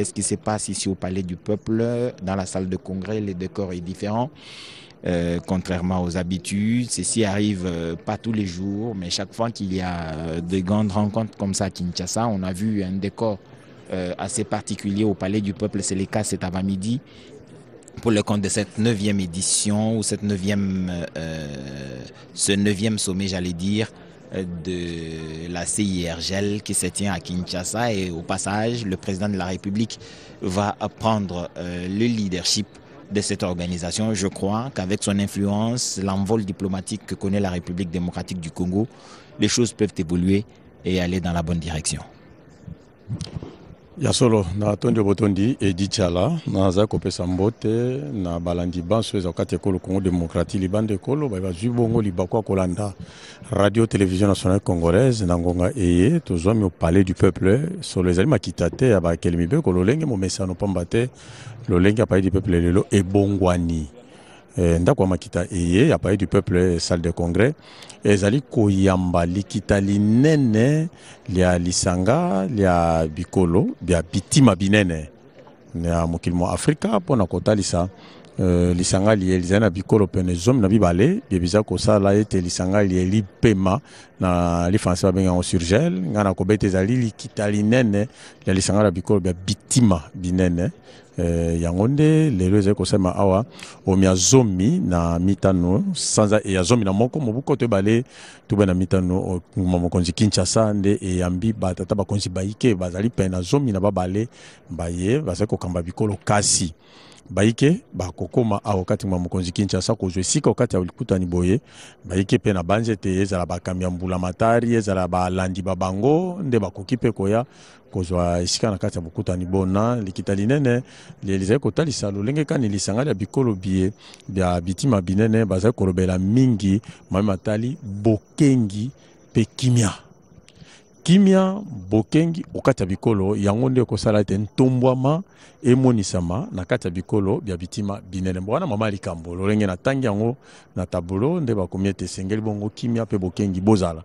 ce qui se passe ici au Palais du Peuple, dans la salle de congrès, le décor est différent. Contrairement aux habitudes, ceci arrive pas tous les jours, mais chaque fois qu'il y a de grandes rencontres comme ça à Kinshasa, on a vu un décor assez particulier au Palais du Peuple. C'est le cas cet avant-midi pour le compte de cette 9e édition ou ce 9e sommet, j'allais dire, de la CIRGEL qui se tient à Kinshasa. Et au passage, le président de la République va prendre le leadership de cette organisation. Je crois qu'avec son influence, l'envol diplomatique que connaît la République démocratique du Congo, les choses peuvent évoluer et aller dans la bonne direction. Ya solo na tondi botondi edi chala na za kopesa mbote na balandi banso eza kati ekolo Congo démocratique libande ekolo ba bongo libakwa kolanda radio télévision nationale congolaise na ngonga eye tozwami au palais du peuple solo ezali makita te ya bakeli mibe kololenge mo mesano pamba te lolenge ya palais du peuple lelo ebongwani ndako makita eye ya palais du peuple salle de congrès ezali koyamba likita linene lia lisanga lia bikolo bia bitima binene na mokili mo Afrika pona kotalisa lisanga liye na bikolo pene zomi na bibale biza kosala ete lisanga liye pema na li français babenga en surgel ngana kobete ezali likita linene lia lisanga la bikolo bia bitima binene yango nde lelo ezali kosema awa omia zomi na mitano sanza ya zomi na moko mobuko to bale tube na mitano mokonzi Kinshasa nde eyambi batata bakonzi baike bazali pena zomi na babale baye bazali kokamba bikolo kasi baike bakokoma awo kati mwa mokonzi Kinshasa kozwa esika okati ya likutani boye baike pe na banzete ezala bakambi ya mbula matari ezala balandi babango nde bakoki pe koya kozwa esika na kati ya bokutani bona likita linene lezali kotalisa lolenge kani lisanga ya bikolo bie bya bitima binene bazali kolobela mingi mami matali bokengi pe kimia bokengi okati ya bikolo yango nde kosala ete ntombwama emonisama na kati ya bikolo bya bitima binene mbwana mama likambo lolenge na tangi yango na tabulo nde bakomi ete esengeli bongo kimia pe bokengi bozala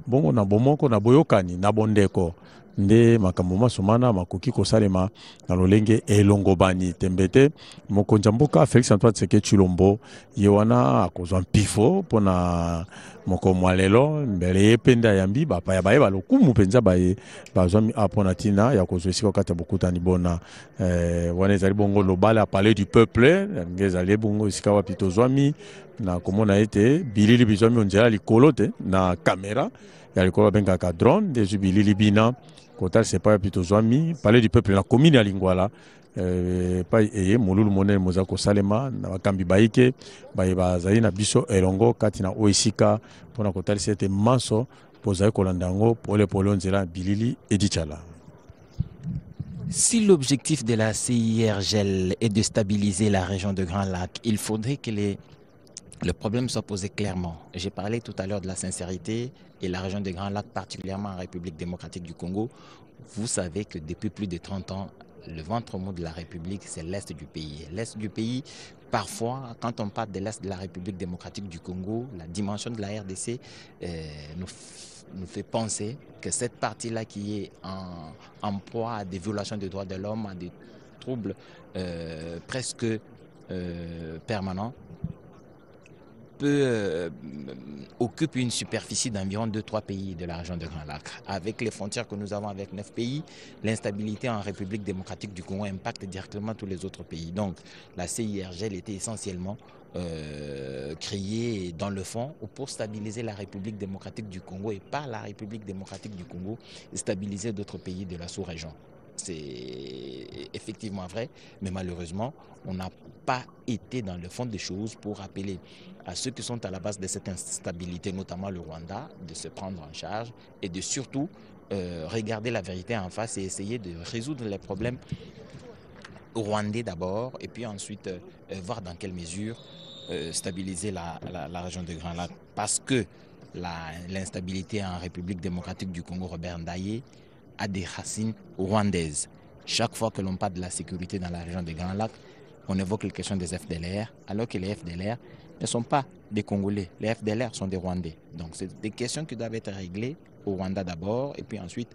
bongo na bomoko na boyokani na bondeko nde makambo masomana makoki kosalema na lolenge elongobani tembete mokonzi mboka Félix Antoine Tshisekedi Tshilombo ye wana akozwa mpifo mpona moko mwalelo mbele ye penda yambi bapaya baye balokumu penza baye bazwami apona tina ya kozwa esika kati ya bokutani bona wana ezali bongo lobala palais du peuple ngezali bongo esika wapi tozwami na komona ete bilili bizwami onzela likolo te na kamera ya likolo bengaka drone dezu bilili bina kotal sepa plutôt zwami palais du peuple na commune ya Lingwala pa eye molulu monene moza kosalema na bakambi baike baye bazali na biso elongo kati na oisika pona kotal sete maso pozali kolanda ngo pole pole nzela bilili edichala. Si l'objectif de la CIRGEL est de stabiliser la région de Grand Lac, il faudrait que le problème soit posé clairement. J'ai parlé tout à l'heure de la sincérité et la région des Grands Lacs, particulièrement en République démocratique du Congo. Vous savez que depuis plus de 30 ans, le ventre mou de la République, c'est l'Est du pays. L'Est du pays, parfois, quand on parle de l'Est de la République démocratique du Congo, la dimension de la RDC nous fait penser que cette partie-là qui est en proie à des violations des droits de l'homme, à des troubles presque permanents, occupe une superficie d'environ 2-3 pays de la région de Grand Lac. Avec les frontières que nous avons avec 9 pays, l'instabilité en République démocratique du Congo impacte directement tous les autres pays. Donc la CIRGEL était essentiellement créée dans le fond pour stabiliser la République démocratique du Congo et par la République démocratique du Congo stabiliser d'autres pays de la sous-région. C'est effectivement vrai, mais malheureusement, on n'a pas été dans le fond des choses pour appeler à ceux qui sont à la base de cette instabilité, notamment le Rwanda, de se prendre en charge et de surtout regarder la vérité en face et essayer de résoudre les problèmes rwandais d'abord et puis ensuite voir dans quelle mesure stabiliser la région de Grand Lac. Parce que l'instabilité en République démocratique du Congo, Robert Ndaye, a des racines rwandaises. Chaque fois que l'on parle de la sécurité dans la région des Grands Lacs, on évoque les questions des FDLR, alors que les FDLR ne sont pas des Congolais. Les FDLR sont des Rwandais. Donc c'est des questions qui doivent être réglées au Rwanda d'abord, et puis ensuite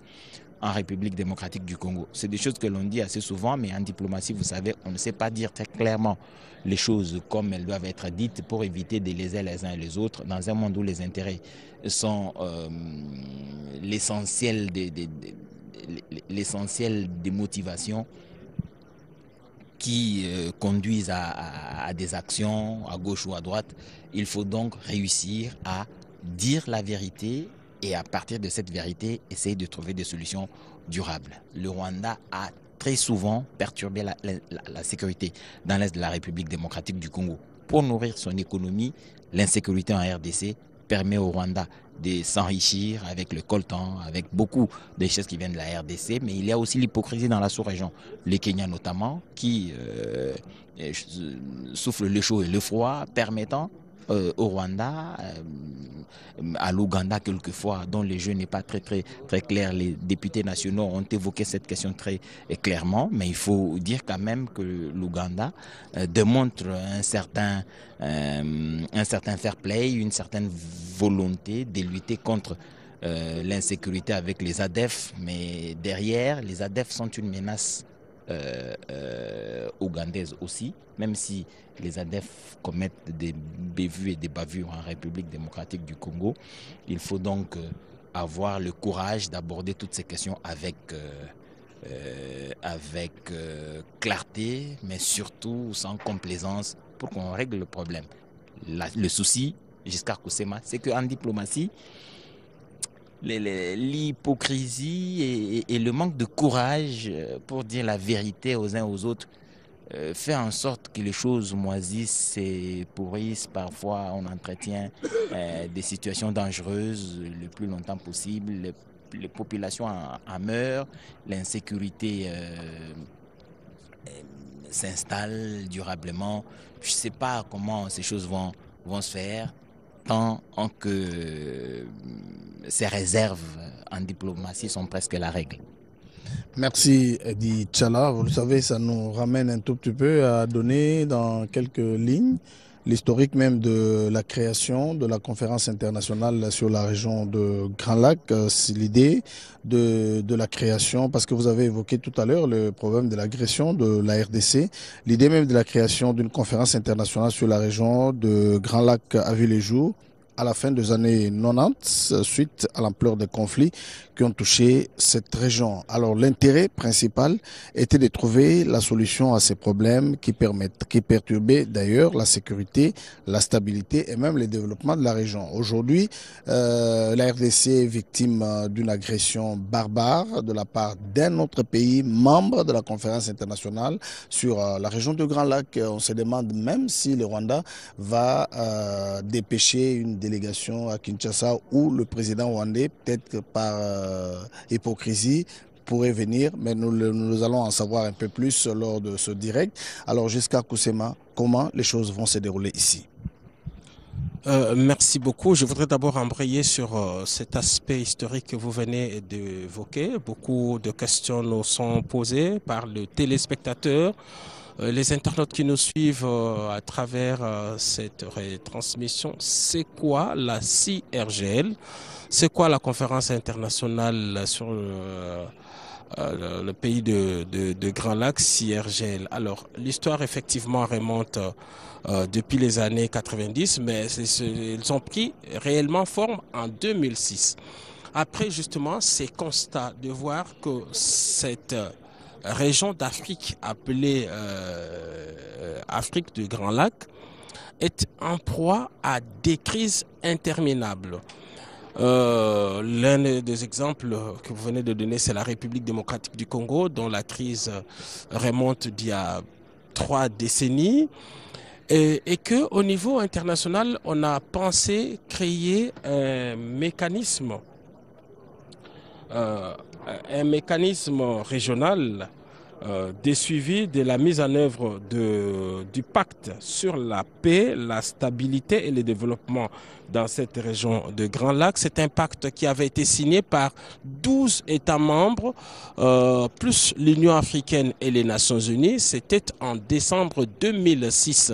en République démocratique du Congo. C'est des choses que l'on dit assez souvent, mais en diplomatie, vous savez, on ne sait pas dire très clairement les choses comme elles doivent être dites pour éviter de léser les uns et les autres dans un monde où les intérêts sont l'essentiel des motivations qui conduisent à des actions à gauche ou à droite. Il faut donc réussir à dire la vérité et à partir de cette vérité, essayer de trouver des solutions durables. Le Rwanda a très souvent perturbé la sécurité dans l'est de la République démocratique du Congo. Pour nourrir son économie, l'insécurité en RDC permet au Rwanda de s'enrichir avec le coltan, avec beaucoup de choses qui viennent de la RDC, mais il y a aussi l'hypocrisie dans la sous-région. Le Kenya notamment, qui souffle le chaud et le froid, permettant au Rwanda, à l'Ouganda quelquefois, dont le jeu n'est pas très clair. Les députés nationaux ont évoqué cette question très clairement, mais il faut dire quand même que l'Ouganda démontre un certain fair play, une certaine volonté de lutter contre l'insécurité avec les ADF, mais derrière, les ADF sont une menace ougandaise aussi, même si les ADF commettent des bévues et des bavures en République démocratique du Congo. Il faut donc avoir le courage d'aborder toutes ces questions avec clarté, mais surtout sans complaisance pour qu'on règle le problème. Le souci, Giscard Koussema, c'est qu'en diplomatie, l'hypocrisie et le manque de courage pour dire la vérité aux uns aux autres fait en sorte que les choses moisissent et pourrissent. Parfois, on entretient des situations dangereuses le plus longtemps possible. Les populations en meurent, l'insécurité s'installe durablement. Je ne sais pas comment ces choses vont se faire tant que ces réserves en diplomatie sont presque la règle. Merci Edi Tchala. Vous le savez, ça nous ramène un tout petit peu à donner dans quelques lignes l'historique même de la création de la conférence internationale sur la région de Grand Lac. C'est l'idée de la création, parce que vous avez évoqué tout à l'heure le problème de l'agression de la RDC. L'idée même de la création d'une conférence internationale sur la région de Grand Lac a vu les jours à la fin des années 90, suite à l'ampleur des conflits qui ont touché cette région. Alors l'intérêt principal était de trouver la solution à ces problèmes qui perturbaient d'ailleurs la sécurité, la stabilité et même le développement de la région. Aujourd'hui, la RDC est victime d'une agression barbare de la part d'un autre pays membre de la conférence internationale sur la région de Grand Lac. On se demande même si le Rwanda va dépêcher une délégation à Kinshasa où le président rwandais, peut-être par hypocrisie, pourrait venir, mais nous allons en savoir un peu plus lors de ce direct. Alors Giscard Koussema, comment les choses vont se dérouler ici? Merci beaucoup. Je voudrais d'abord embrayer sur cet aspect historique que vous venez d'évoquer. Beaucoup de questions nous sont posées par le téléspectateur, les internautes qui nous suivent à travers cette retransmission. C'est quoi la CIRGL? C'est quoi la conférence internationale sur le pays de Grand Lac, CIRGL? Alors, l'histoire effectivement remonte depuis les années 90, mais ils ont pris réellement forme en 2006. Après justement ces constats de voir que cette région d'Afrique appelée Afrique du Grand Lac est en proie à des crises interminables. L'un des exemples que vous venez de donner, c'est la République démocratique du Congo, dont la crise remonte d'il y a 3 décennies. Et qu'au niveau international, on a pensé créer un mécanisme régional des suivis de la mise en œuvre du pacte sur la paix, la stabilité et le développement dans cette région de Grand Lac. C'est un pacte qui avait été signé par 12 États membres, plus l'Union africaine et les Nations Unies. C'était en décembre 2006.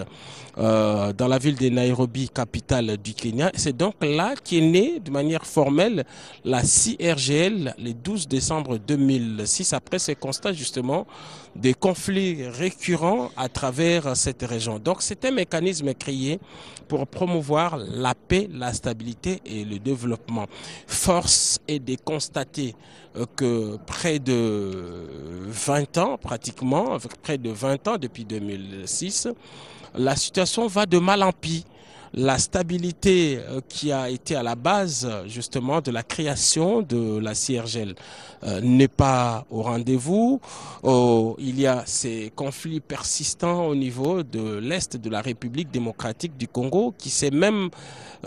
dans la ville de Nairobi, capitale du Kenya. C'est donc là qu'est née de manière formelle la CIRGL le 12 décembre 2006, après ces constats justement des conflits récurrents à travers cette région. Donc c'est un mécanisme créé pour promouvoir la paix, la stabilité et le développement. Force est de constater que près de 20 ans, pratiquement, avec près de 20 ans depuis 2006, la situation va de mal en pis. La stabilité qui a été à la base justement de la création de la CIRGL n'est pas au rendez-vous. Il y a ces conflits persistants au niveau de l'Est de la République démocratique du Congo qui s'est même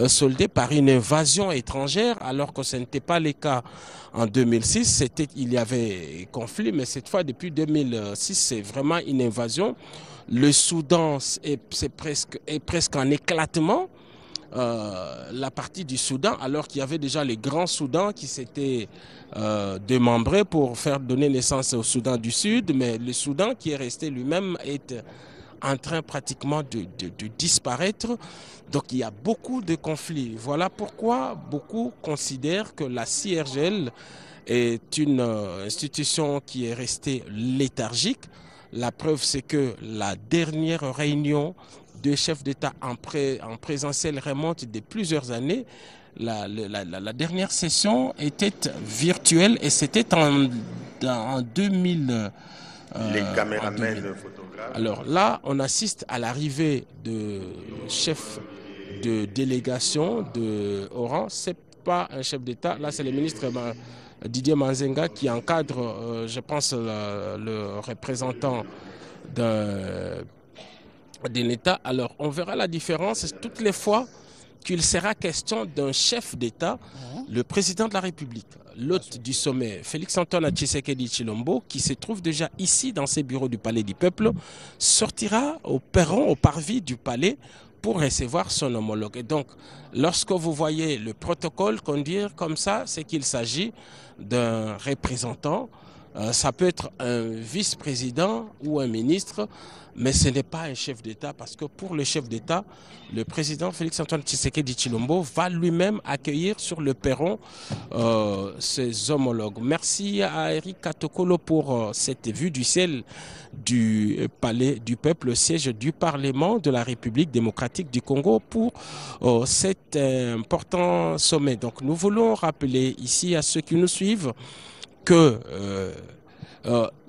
soldé par une invasion étrangère, alors que ce n'était pas le cas en 2006. Il y avait conflit, mais cette fois depuis 2006, c'est vraiment une invasion. Le Soudan est presque en éclatement, la partie du Soudan, alors qu'il y avait déjà les grands Soudans qui s'étaient démembrés pour faire donner naissance au Soudan du Sud, mais le Soudan qui est resté lui-même est en train pratiquement de disparaître. Donc il y a beaucoup de conflits. Voilà pourquoi beaucoup considèrent que la CIRGL est une institution qui est restée léthargique. La preuve, c'est que la dernière réunion de chefs d'État en présentiel remonte de plusieurs années. La dernière session était virtuelle et c'était en 2000. Les caméramens photographes. Alors là, on assiste à l'arrivée de chefs de délégation de Oran. C'est pas un chef d'État. Là, c'est le ministre Didier Manzenga qui encadre, je pense, le représentant d'un État. Alors, on verra la différence toutes les fois qu'il sera question d'un chef d'État, le président de la République, l'hôte du sommet, Félix-Antoine Tshisekedi Tshilombo, qui se trouve déjà ici dans ses bureaux du Palais du Peuple, sortira au perron, au parvis du palais pour recevoir son homologue. Et donc, lorsque vous voyez le protocole conduire comme ça, c'est qu'il s'agit d'un représentant. Ça peut être un vice-président ou un ministre, mais ce n'est pas un chef d'État, parce que pour le chef d'État, le président Félix-Antoine Tshisekedi Tshilombo va lui-même accueillir sur le perron ses homologues. Merci à Eric Katokolo pour cette vue du ciel du Palais du Peuple, siège du Parlement de la République démocratique du Congo, pour cet important sommet. Donc nous voulons rappeler ici à ceux qui nous suivent que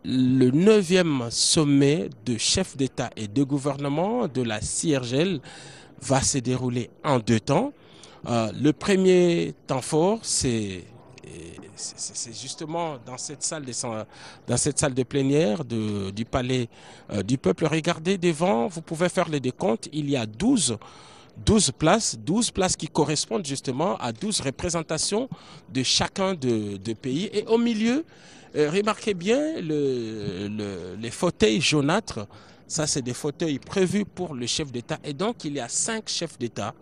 le 9e sommet de chefs d'État et de gouvernement de la CIRGL va se dérouler en 2 temps. Le premier temps fort, c'est justement dans cette salle de plénière du Palais du Peuple. Regardez devant, vous pouvez faire les décomptes, il y a 12 places qui correspondent justement à 12 représentations de chacun de pays. Et au milieu, remarquez bien les fauteuils jaunâtres. Ça, c'est des fauteuils prévus pour le chef d'État. Et donc, il y a 5 chefs d'État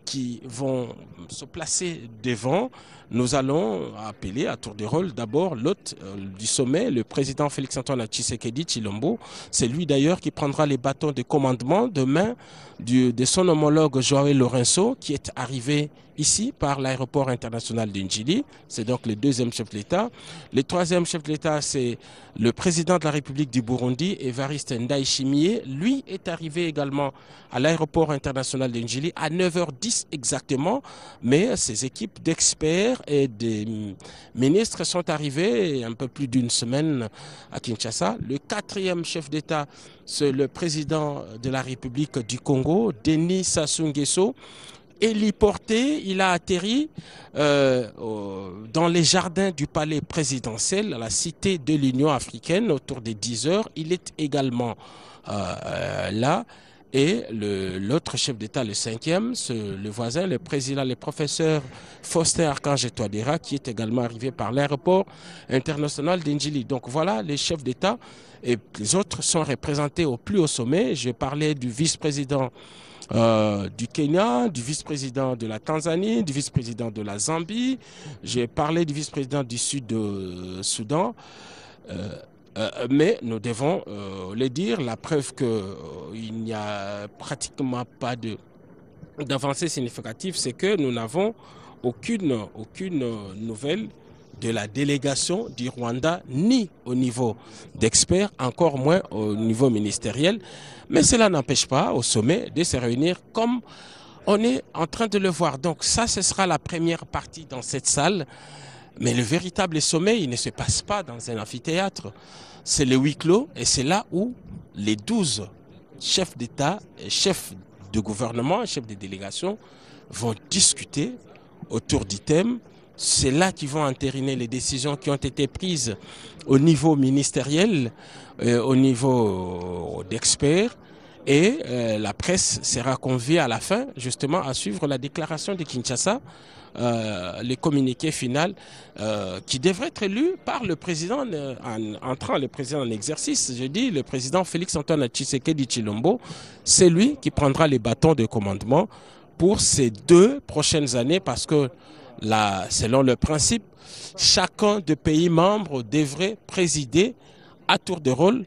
qui vont se placer devant. Nous allons appeler à tour de rôle d'abord l'hôte du sommet, le président Félix-Antoine Tshisekedi Tshilombo. C'est lui d'ailleurs qui prendra les bâtons de commandement demain de son homologue Joao Lourenço, qui est arrivé ici par l'aéroport international de Njili. C'est donc le 2e chef de l'État. Le 3e chef de l'État, c'est le président de la République du Burundi, Évariste Ndayishimiye. Lui est arrivé également à l'aéroport international de Njili à 9h10 exactement, mais ses équipes d'experts et des ministres sont arrivés un peu plus d'une semaine à Kinshasa. Le 4e chef d'État, c'est le président de la République du Congo, Denis Sassou Nguesso. Héliporté, il a atterri dans les jardins du palais présidentiel, à la cité de l'Union africaine, autour des 10 heures. Il est également là. Et l'autre chef d'État, le 5e, le voisin, le président, le professeur Faustin Archange Touadéra, qui est également arrivé par l'aéroport international d'Ndjili. Donc voilà les chefs d'État, et les autres sont représentés au plus haut sommet. Je parlais du vice-président du Kenya, du vice-président de la Tanzanie, du vice-président de la Zambie. J'ai parlé du vice-président du Sud-Soudan. Mais nous devons le dire, la preuve qu'il n'y a pratiquement pas d'avancée significative, c'est que nous n'avons aucune nouvelle de la délégation du Rwanda, ni au niveau d'experts, encore moins au niveau ministériel. Mais cela n'empêche pas au sommet de se réunir comme on est en train de le voir. Donc ça, ce sera la première partie dans cette salle. Mais le véritable sommet, il ne se passe pas dans un amphithéâtre. C'est le huis clos et c'est là où les 12 chefs d'État, chefs de gouvernement, chefs de délégation vont discuter autour du thème. C'est là qu'ils vont entériner les décisions qui ont été prises au niveau ministériel, au niveau d'experts. Et la presse sera conviée à la fin, justement, à suivre la déclaration de Kinshasa, le communiqué final qui devrait être lu par le président, entrant le président en exercice, je dis le président Félix-Antoine Tshisekedi Tshilombo, c'est lui qui prendra les bâtons de commandement pour ces 2 prochaines années parce que là, selon le principe, chacun des pays membres devrait présider à tour de rôle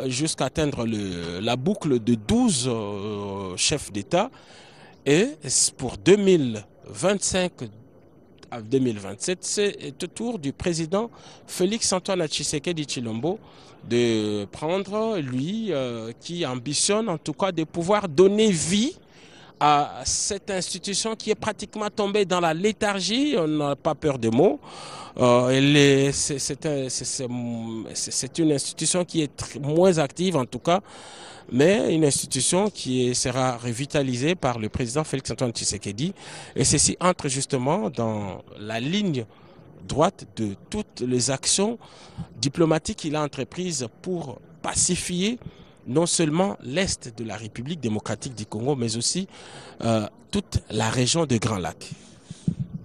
jusqu'à atteindre la boucle de 12 chefs d'État. Et pour 2025 à 2027, c'est au tour du président Félix-Antoine Tshisekedi Tshilombo de prendre, lui, qui ambitionne en tout cas de pouvoir donner vie à cette institution qui est pratiquement tombée dans la léthargie, on n'a pas peur des mots. C'est une institution qui est moins active en tout cas, mais une institution qui sera revitalisée par le président Félix-Antoine Tshisekedi. Et ceci entre justement dans la ligne droite de toutes les actions diplomatiques qu'il a entreprises pour pacifier non seulement l'Est de la République démocratique du Congo, mais aussi toute la région de Grand Lac.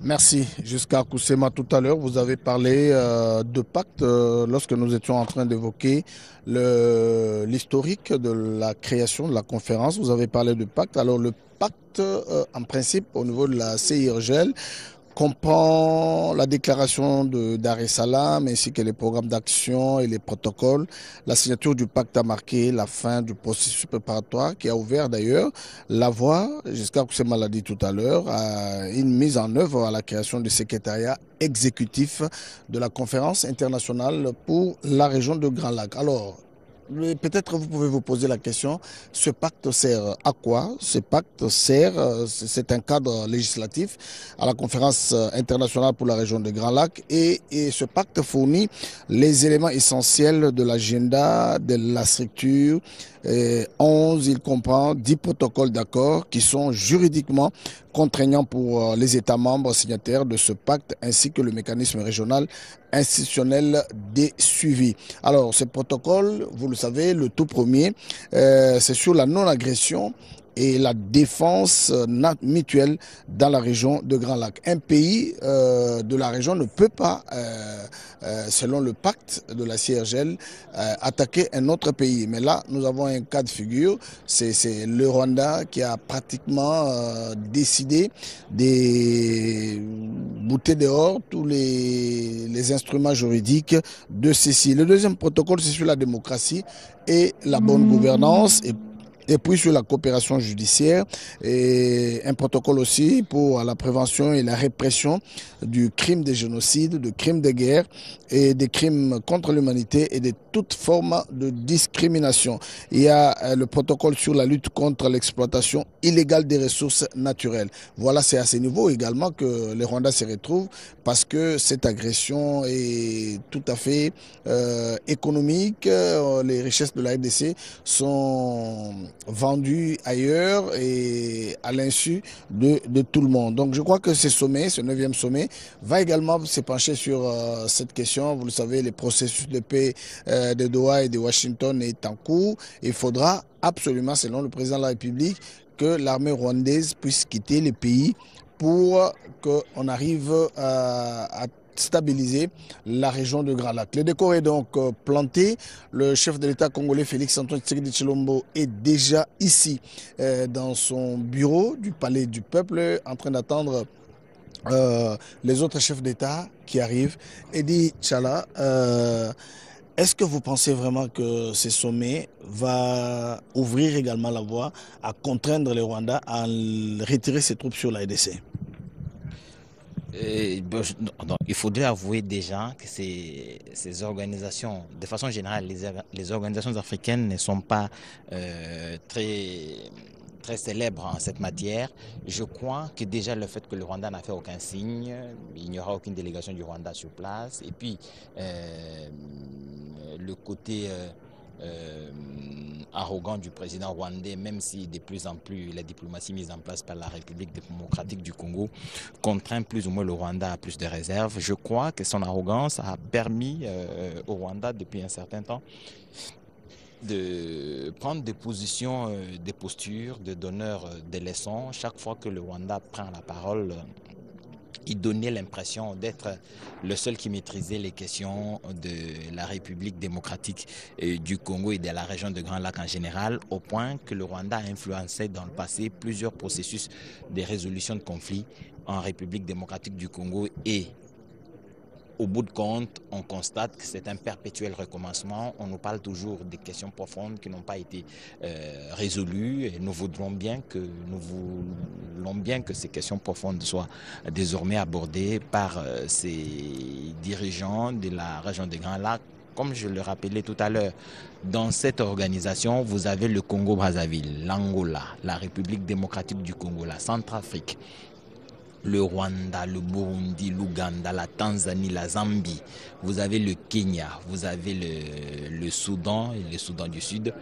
Merci. Jusqu'à Koussema, tout à l'heure, vous avez parlé de pacte lorsque nous étions en train d'évoquer l'historique de la création de la conférence. Vous avez parlé de pacte. Alors le pacte, en principe, au niveau de la CIRGL, comprend la déclaration de Dar es Salaam ainsi que les programmes d'action et les protocoles. La signature du pacte a marqué la fin du processus préparatoire qui a ouvert d'ailleurs la voie, jusqu'à ce que Koussema l'a dit tout à l'heure, à une mise en œuvre à la création du secrétariat exécutif de la conférence internationale pour la région de Grand Lac. Alors, peut-être vous pouvez vous poser la question, ce pacte sert à quoi? Ce pacte sert, c'est un cadre législatif à la conférence internationale pour la région de Grand Lac et ce pacte fournit les éléments essentiels de l'agenda, de la structure. 11, il comprend 10 protocoles d'accord qui sont juridiquement contraignants pour les États membres signataires de ce pacte ainsi que le mécanisme régional institutionnel des suivis. Alors, ce protocole, vous le savez, le tout premier, c'est sur la non-agression et la défense mutuelle dans la région de Grand Lac. Un pays de la région ne peut pas, selon le pacte de la CIRGL, attaquer un autre pays. Mais là, nous avons un cas de figure, c'est le Rwanda qui a pratiquement décidé de bouter dehors tous les instruments juridiques de ceci. Le deuxième protocole, c'est sur la démocratie et la bonne gouvernance et puis sur la coopération judiciaire et un protocole aussi pour la prévention et la répression du crime de génocide, du crime de guerre et des crimes contre l'humanité et de toute forme de discrimination. Il y a le protocole sur la lutte contre l'exploitation illégale des ressources naturelles. Voilà, c'est à ce niveau également que les Rwandais se retrouvent parce que cette agression est tout à fait économique. Les richesses de la RDC sont vendues ailleurs et à l'insu de tout le monde. Donc je crois que ce sommet, ce 9e sommet, va également se pencher sur cette question. Vous le savez, le processus de paix de Doha et de Washington est en cours. Il faudra absolument, selon le président de la République, que l'armée rwandaise puisse quitter le pays pour qu'on arrive à stabiliser la région de Grand Lac. Le décor est donc planté. Le chef de l'État congolais Félix-Antoine Tshisekedi Tshilombo est déjà ici dans son bureau du Palais du Peuple en train d'attendre les autres chefs d'État qui arrivent. Edi Tchala, Est-ce que vous pensez vraiment que ce sommet va ouvrir également la voie à contraindre le Rwanda à retirer ses troupes sur la RDC? Il faudrait avouer déjà que ces organisations, de façon générale, les organisations africaines ne sont pas très célèbres en cette matière. Je crois que déjà le fait que le Rwanda n'a fait aucun signe, il n'y aura aucune délégation du Rwanda sur place, et puis le côté arrogant du président rwandais, même si de plus en plus la diplomatie mise en place par la République démocratique du Congo contraint plus ou moins le Rwanda à plus de réserves. Je crois que son arrogance a permis au Rwanda depuis un certain temps de prendre des positions, des postures de donneur de leçons. Chaque fois que le Rwanda prend la parole, il donnait l'impression d'être le seul qui maîtrisait les questions de la République démocratique du Congo et de la région de Grand Lac en général, au point que le Rwanda a influencé dans le passé plusieurs processus de résolution de conflits en République démocratique du Congo. Et au bout de compte, on constate que c'est un perpétuel recommencement. On nous parle toujours des questions profondes qui n'ont pas été résolues. Et nous voulons bien que ces questions profondes soient désormais abordées par ces dirigeants de la région des Grands Lacs. Comme je le rappelais tout à l'heure, dans cette organisation, vous avez le Congo-Brazzaville, l'Angola, la République démocratique du Congo, la Centrafrique, le Rwanda, le Burundi, l'Ouganda, la Tanzanie, la Zambie. Vous avez le Kenya, vous avez le Soudan et le Soudan du Sud.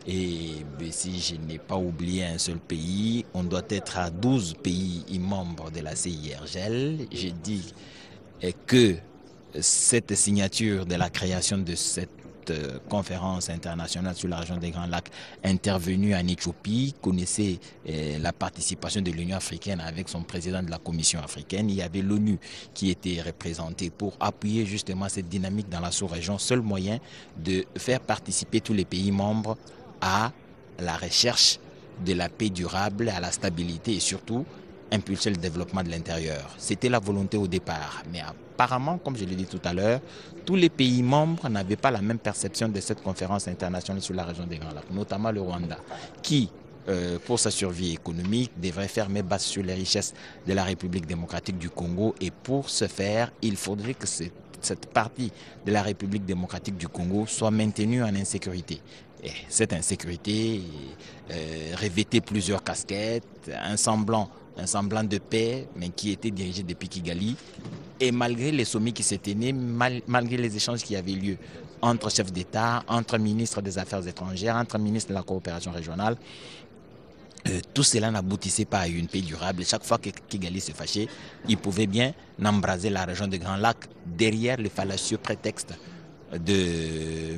Et si je n'ai pas oublié un seul pays, on doit être à 12 pays membres de la CIRGL. Je dis que cette signature de la création de cette conférence internationale sur la région des Grands Lacs intervenue en Éthiopie connaissait la participation de l'Union africaine avec son président de la Commission africaine. Il y avait l'ONU qui était représentée pour appuyer justement cette dynamique dans la sous-région. Seul moyen de faire participer tous les pays membres à la recherche de la paix durable, à la stabilité et surtout impulser le développement de l'intérieur. C'était la volonté au départ, mais apparemment, comme je l'ai dit tout à l'heure, tous les pays membres n'avaient pas la même perception de cette conférence internationale sur la région des Grands Lacs, notamment le Rwanda, qui, pour sa survie économique, devrait faire mes bases sur les richesses de la République démocratique du Congo. Et pour ce faire, il faudrait que cette partie de la République démocratique du Congo soit maintenue en insécurité. Et cette insécurité revêtait plusieurs casquettes, un semblant de paix, mais qui était dirigé depuis Kigali. Et malgré les sommets qui s'étaient nés, malgré les échanges qui avaient lieu entre chefs d'État, entre ministres des Affaires étrangères, entre ministres de la coopération régionale, tout cela n'aboutissait pas à une paix durable. Et chaque fois que Kigali se fâchait, il pouvait bien embraser la région des Grands Lacs derrière le fallacieux prétexte de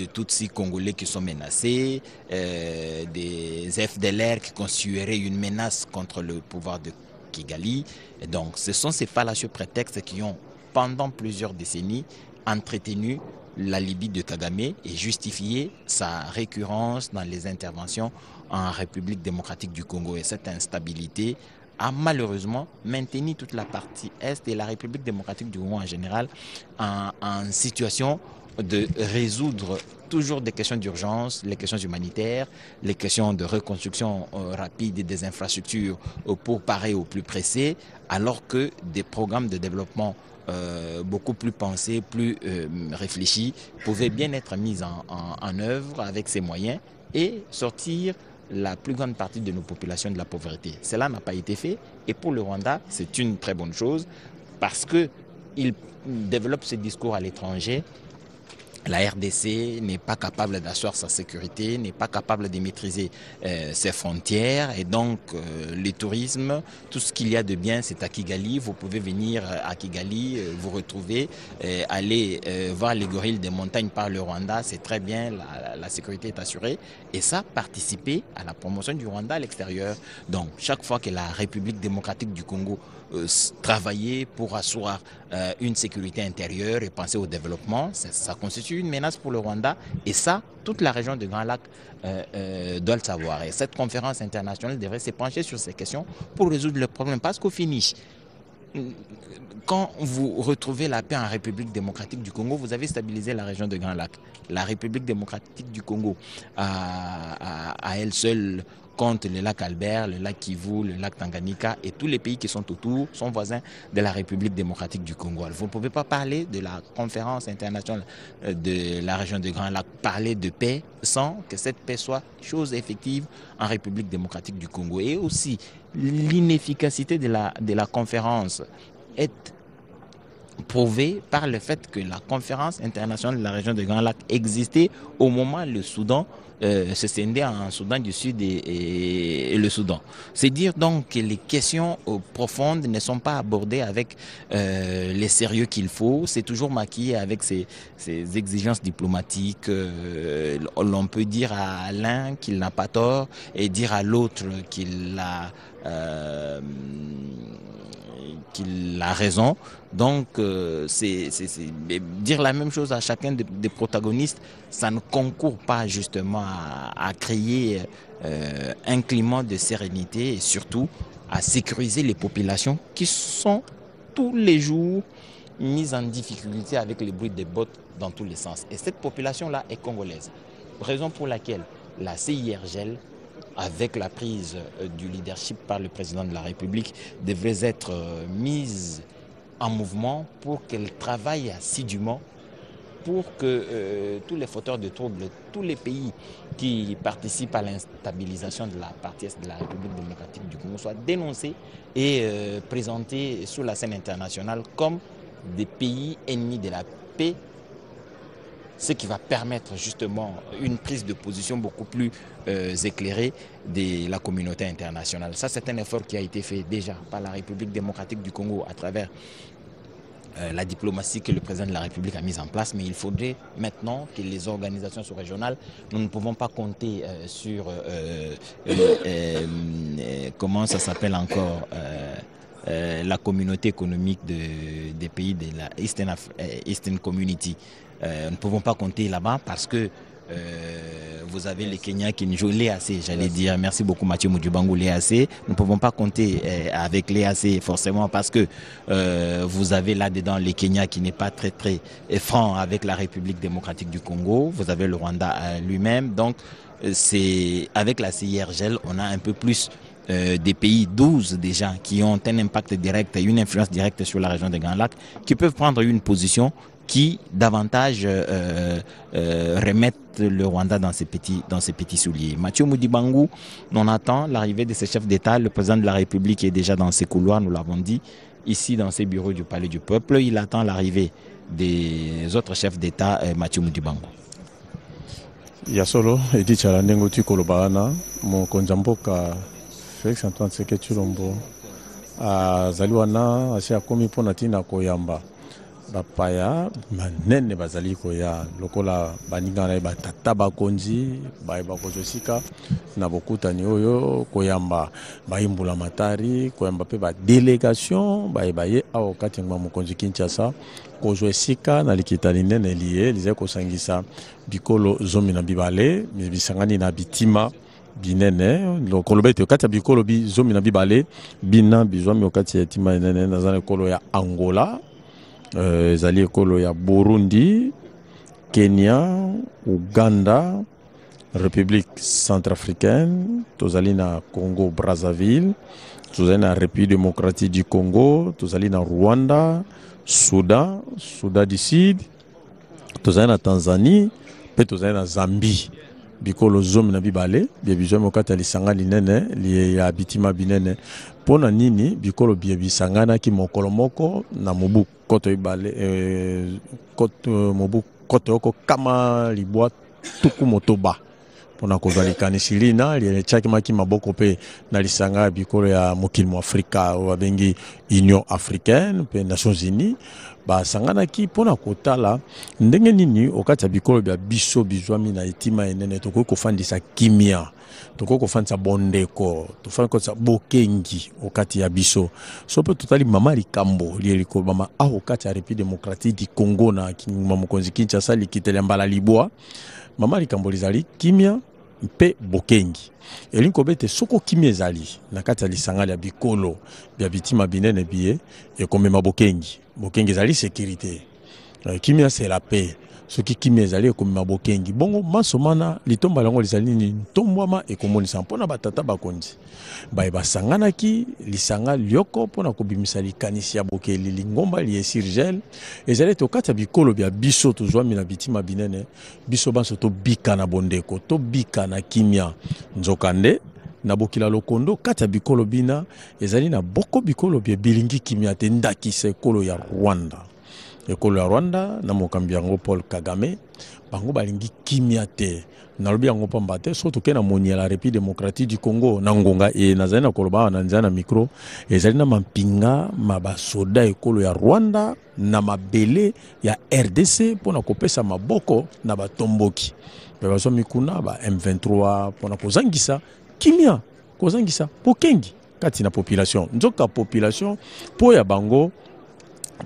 Tutsis congolais qui sont menacés, des FDLR qui constitueraient une menace contre le pouvoir de Kigali. Et donc ce sont ces fallacieux prétextes qui ont, pendant plusieurs décennies, entretenu la Libye de Kagame et justifié sa récurrence dans les interventions en République démocratique du Congo. Et cette instabilité a malheureusement maintenu toute la partie Est et la République démocratique du Congo en général en situation de résoudre toujours des questions d'urgence, les questions humanitaires, les questions de reconstruction rapide des infrastructures pour parer au plus pressé, alors que des programmes de développement beaucoup plus pensés, plus réfléchis, pouvaient bien être mis en œuvre avec ces moyens et sortir la plus grande partie de nos populations de la pauvreté. Cela n'a pas été fait et pour le Rwanda, c'est une très bonne chose parce qu'il développe ce discours à l'étranger. La RDC n'est pas capable d'assurer sa sécurité, n'est pas capable de maîtriser ses frontières et donc le tourisme, tout ce qu'il y a de bien c'est à Kigali. Vous pouvez venir à Kigali, vous retrouver, aller voir les gorilles des montagnes par le Rwanda, c'est très bien, la sécurité est assurée et ça participer à la promotion du Rwanda à l'extérieur. Donc chaque fois que la République démocratique du Congo travailler pour asseoir une sécurité intérieure et penser au développement, ça constitue une menace pour le Rwanda et ça, toute la région de Grand Lac doit le savoir. Et cette conférence internationale devrait se pencher sur ces questions pour résoudre le problème parce qu'au finish, quand vous retrouvez la paix en République démocratique du Congo, vous avez stabilisé la région de Grand Lac. La République démocratique du Congo, à elle seule, compte le lac Albert, le lac Kivu, le lac Tanganyika et tous les pays qui sont autour sont voisins de la République démocratique du Congo. Vous ne pouvez pas parler de la conférence internationale de la région de Grand Lac, parler de paix sans que cette paix soit chose effective en République démocratique du Congo. Et aussi, l'inefficacité de la conférence est prouvé par le fait que la conférence internationale de la région de Grand Lac existait au moment où le Soudan se scindait en Soudan du Sud et le Soudan. C'est dire donc que les questions profondes ne sont pas abordées avec les sérieux qu'il faut. C'est toujours maquillé avec ces exigences diplomatiques. L'on peut dire à l'un qu'il n'a pas tort et dire à l'autre qu'il a raison. Donc, dire la même chose à chacun des protagonistes, ça ne concourt pas justement à créer un climat de sérénité et surtout à sécuriser les populations qui sont tous les jours mises en difficulté avec les bruits des bottes dans tous les sens. Et cette population-là est congolaise. Raison pour laquelle la CIRGL, avec la prise du leadership par le président de la République, devrait être mise en mouvement pour qu'elle travaille assidûment pour que tous les fauteurs de troubles, tous les pays qui participent à l'instabilisation de la partie est de la République démocratique du Congo soient dénoncés et présentés sur la scène internationale comme des pays ennemis de la paix, ce qui va permettre justement une prise de position beaucoup plus éclairée de la communauté internationale. Ça, c'est un effort qui a été fait déjà par la République démocratique du Congo à travers la diplomatie que le président de la République a mise en place, mais il faudrait maintenant que les organisations sous-régionales, nous ne pouvons pas compter sur, comment ça s'appelle encore, la communauté économique des pays de la Eastern Community. Nous ne pouvons pas compter là-bas parce que vous avez les Kenyans qui jouent l'EAC, j'allais dire. Merci beaucoup Mathieu Moudjoubango, l'EAC. Nous ne pouvons pas compter avec l'EAC forcément parce que vous avez là-dedans les Kenyans qui n'est pas très franc avec la République démocratique du Congo. Vous avez le Rwanda lui-même. Donc c'est avec la CIRGL, on a un peu plus des pays 12 déjà qui ont un impact direct et une influence directe sur la région des Grands Lacs, qui peuvent prendre une position qui davantage remettent le Rwanda dans ses petits souliers. Mathieu Moudjoubango, on attend l'arrivée de ces chefs d'État. Le président de la République est déjà dans ses couloirs, nous l'avons dit, ici dans ses bureaux du Palais du Peuple. Il attend l'arrivée des autres chefs d'État, Mathieu Moudjoubango. Yasolo, Edi Chalandengo Tukolobana, mon konjamboka Félix Antoine Tshisekedi Tshilombo, Zaliwana, Asia Komi Ponatina Koyamba. Bapaya manene bazali koya lokola baningana batata bakonzi bakozosika na bokutani oyo koyamba bayimbula matari koyamba pe ba délégation baye awo katingwa mokonzi Kinshasa kozosika na likitali nene lié lize kosangisa bikolo zomi na bibale bisangani na bitima binene lokolo bete kati bikolo bi zomi na bibale bina bizwami okati ya tima nene na zana kolo ya Angola, ezali ekolo ya Burundi, Kenya, Uganda, République centrafricaine, tozali na Congo Brazzaville, tozali na République démocratique du Congo, tozali na Rwanda, Soudan du Sud, tozali na Tanzanie, pe tozali na Zambie. Bikolo zomi na bibale biebizwami okati ya lisanga linene liye ya bitima binene pona nini bikolo biebisangana ki mokolo moko na mobu koto ibale mobu koto yoko kama libwa tuku motoba pona kozalika silina liye chaki maki maboko pe na lisanga bikolo ya mokili mo Afrika o babengi Union africaine pe Nations Unies basangana ki pona kotala ndenge nini okati ya bikolo bya biso bizwami na etima enene toko kofandisa kimia toko kofandisa bondeko tofandi kotsa bokengi okati ya biso so pe totali mama likambo lieliko mama a okati ya République démocratique du Congo na mokonzi Kinshasa likitele mbala libwa mama likambo lizali kimia mpe bokengi elingi kobete soko kimia ezali na kati ya lisanga ya bikolo bya bitima binene biye ekomema bokengi ezali sécurité kimia c'est la paix soki kimia ezali ekomema bokengi bongo masomana litomba lango lizali nini ntombwama ekomonisa mpona batata bakonzi baye basanganaki lisanga lioko mpona kobimisa likanisi ya bokeli lingomba liye sirgel ezali tokati ya bikolo bya biso tozwami na bitima binene biso banso tobika na bondeko tobika na kimia nzokande na bokila lokondo kati ya bikolo bina ezali na boko bikolo bya bilingi kimia te ndakisa ekolo ya Rwanda ekolo ya Rwanda na mokambi yango Paul Kagame bango balingi kimia te nalobi yango pamba te so toke na moni ya la République démocratique du Congo na ngonga e nazali na koloba na nzana micro ezali na mampinga mabasoda ekolo ya Rwanda na mabele ya RDC pona kopesa maboko na batomboki bazo mikuna ba M23 pona kozangisa kimia kozangisa pokengi kati na population nzoka population po ya bango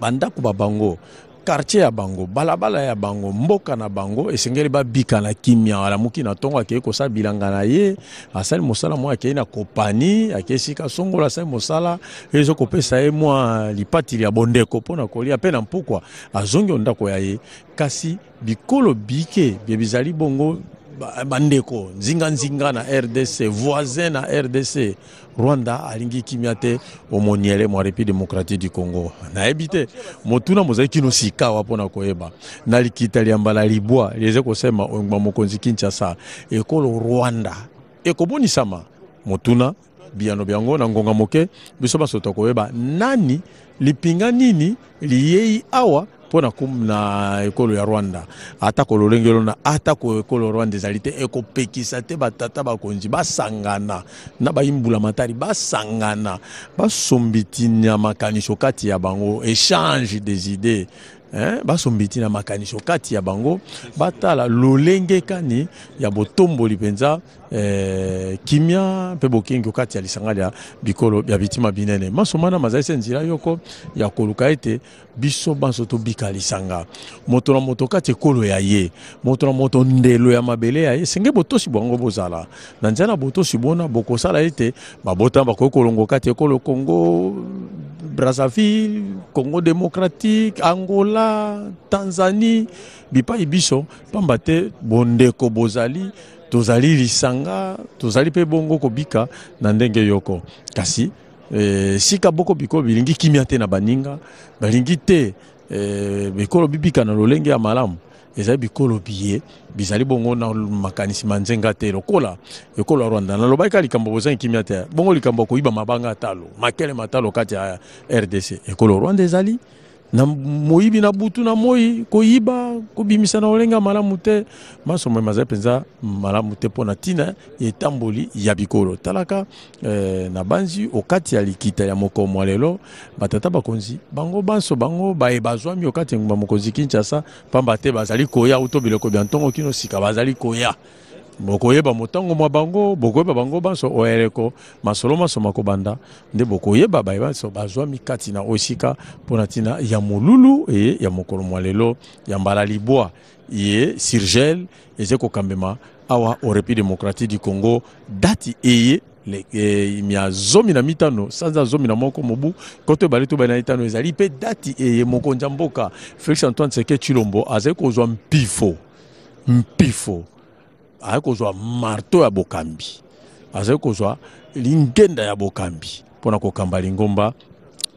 bandako ba bango quartier ya bango balabala ya bango mboka na bango esengeli ba bika na kimia ala muki na tongo akeye ko sa bilanga na ye asali mosala mo akeye na kopani akesika songola asali mosala ezo kopesa ye mwa lipati ya bondeko pona kolia pe na mpukwa azongi ondako ya ye kasi bikolo bike bizali bongo bandeko nzinga na RDC voisin na RDC Rwanda alingi kimia te omoniele mwa République démocratique du Congo na ebite motuna mozaki no sikawa pona koyeba na likita liambala libwa lieze kosema ongba mokonzi Kinshasa ekolo Rwanda ekoboni sama motuna biano byango na ngonga moke biso basoto koyeba nani lipinga nini liyei awa pona na ekolo ya Rwanda ata kololengelo na ata ko ekolo Rwanda ezalite ekopekisa te batata bakonzi basangana na bayimbula matari basangana basombiti na makanisho kati ya bango échange des idées basombiti na makanisho kati ya bango batala lolenge kani ya botomboli penza kimia pe bokengi kati ya lisanga ya bikolo ya bitima binene masomana mazali nzira yoko ya koluka ete biso banso to bika lisanga moto na moto kati ekolo ya ye moto na moto ndelo ya mabele ya ye senge botosi bwango bozala na nzana botosi bona bokosala ete babota bakokolongo kati ekolo Congo Brazzaville Congo démocratique Angola Tanzanie bipa ibiso pambate bondeko bozali tozali lisanga tozali pe bongo kobika na ndenge yoko kasi sika boko biko bilingi kimia te na baninga balingi te bikolo bibika na lolenge ya malamu ezali bikolo biye bizali bongo na makanisi manzenga te lokola ekolo Rwanda na lobaika likambo bozangi kimia te bongo likambo koyiba mabanga talo makele matalo kati ya RDC ekolo Rwanda ezali na moyibi na butu na moi koyiba kobimisa na olenga malamu te masomo mazali penza malamu te pona tina etamboli ya bikolo talaka na banzi okati ya likita ya mokomo lelo batata bakonzi bango banso bango bae bazwami okati ngba mokonzi Kinshasa pamba te bazali koya uto biloko bya ntongo kino sika bazali koya bokoyeba motango mwa bango bokoyeba bango banso oereko masolo masoma kobanda nde bokoyeba baye banso bazwami kati na osika pona tina ya molulu ya mokolo mwa lelo ya mbala libwa ye sirgel eze kokambema awa au République démocratique du Congo dati eye mia zomi na mitano sanza zomi na moko mobu kote baleto bana itano ezali pe dati eye mokonza mboka Félix Antoine Tshisekedi Tshilombo azali kozwa mpifo azali kozwa marto ya bokambi azali kozwa lingenda ya bokambi pona kokamba lingomba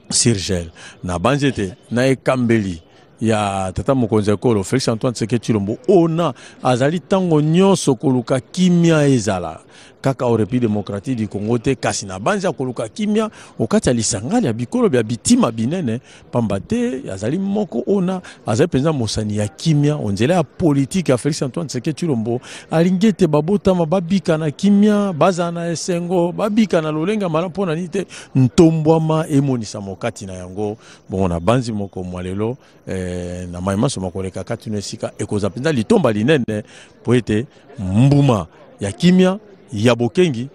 sirgel na banzete na ekambeli ya tata mokonzi ekolo Félix Antoine Tshisekedi Tshilombo ona azali tango nyonso koluka kimia ezala kaka au République démocratique du Congo te kasi na banza koluka kimia okati ya lisanga ya bikolo bya bitima binene pamba te azali moko ona azali penza mosani ya kimia onzela ya politique ya Félix Antoine Tshisekedi Tshilombo alingete babotama babika na kimia baza na esengo babika na lolenga mala mpona nite ntombwama emonisa mokati na yango bongo na banzi moko mwalelo na maimaso makoleka kati na esika ekoza penza litomba linene po ete mbuma ya kimia ya bokengi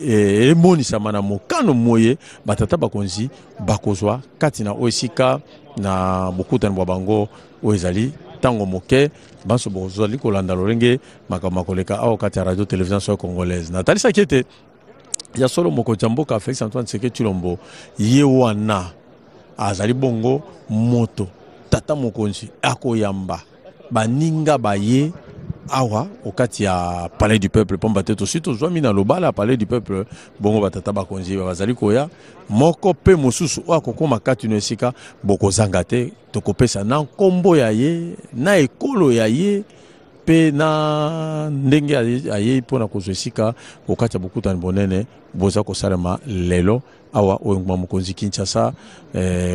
emonisa mana mokano moye batata bakonzi bakozwa kati na osika na bokutani bwa bango oezali tango moke banso bozali kolanda lolenge makambo koleka awa kati ya radio télévision congolaise natalisa kiete ya solo moko jamboka Félix Antoine Tshisekedi Tshilombo ye wana azali bongo moto tata mokonzi akoyamba baninga baye awa okati ya palais du peuple pomba te tosito zwami na lobala palais du peuple bongo batata bakonzi bazali koya moko pe mosusu akokoma kati no esika bokozanga te tokopesa na nkombo ya ye na ekolo ya ye pe na ndenge aye mpona kozwa esika okati ya bokutani bonene boza kosalema lelo awa oyonguma mokonzi Kinshasa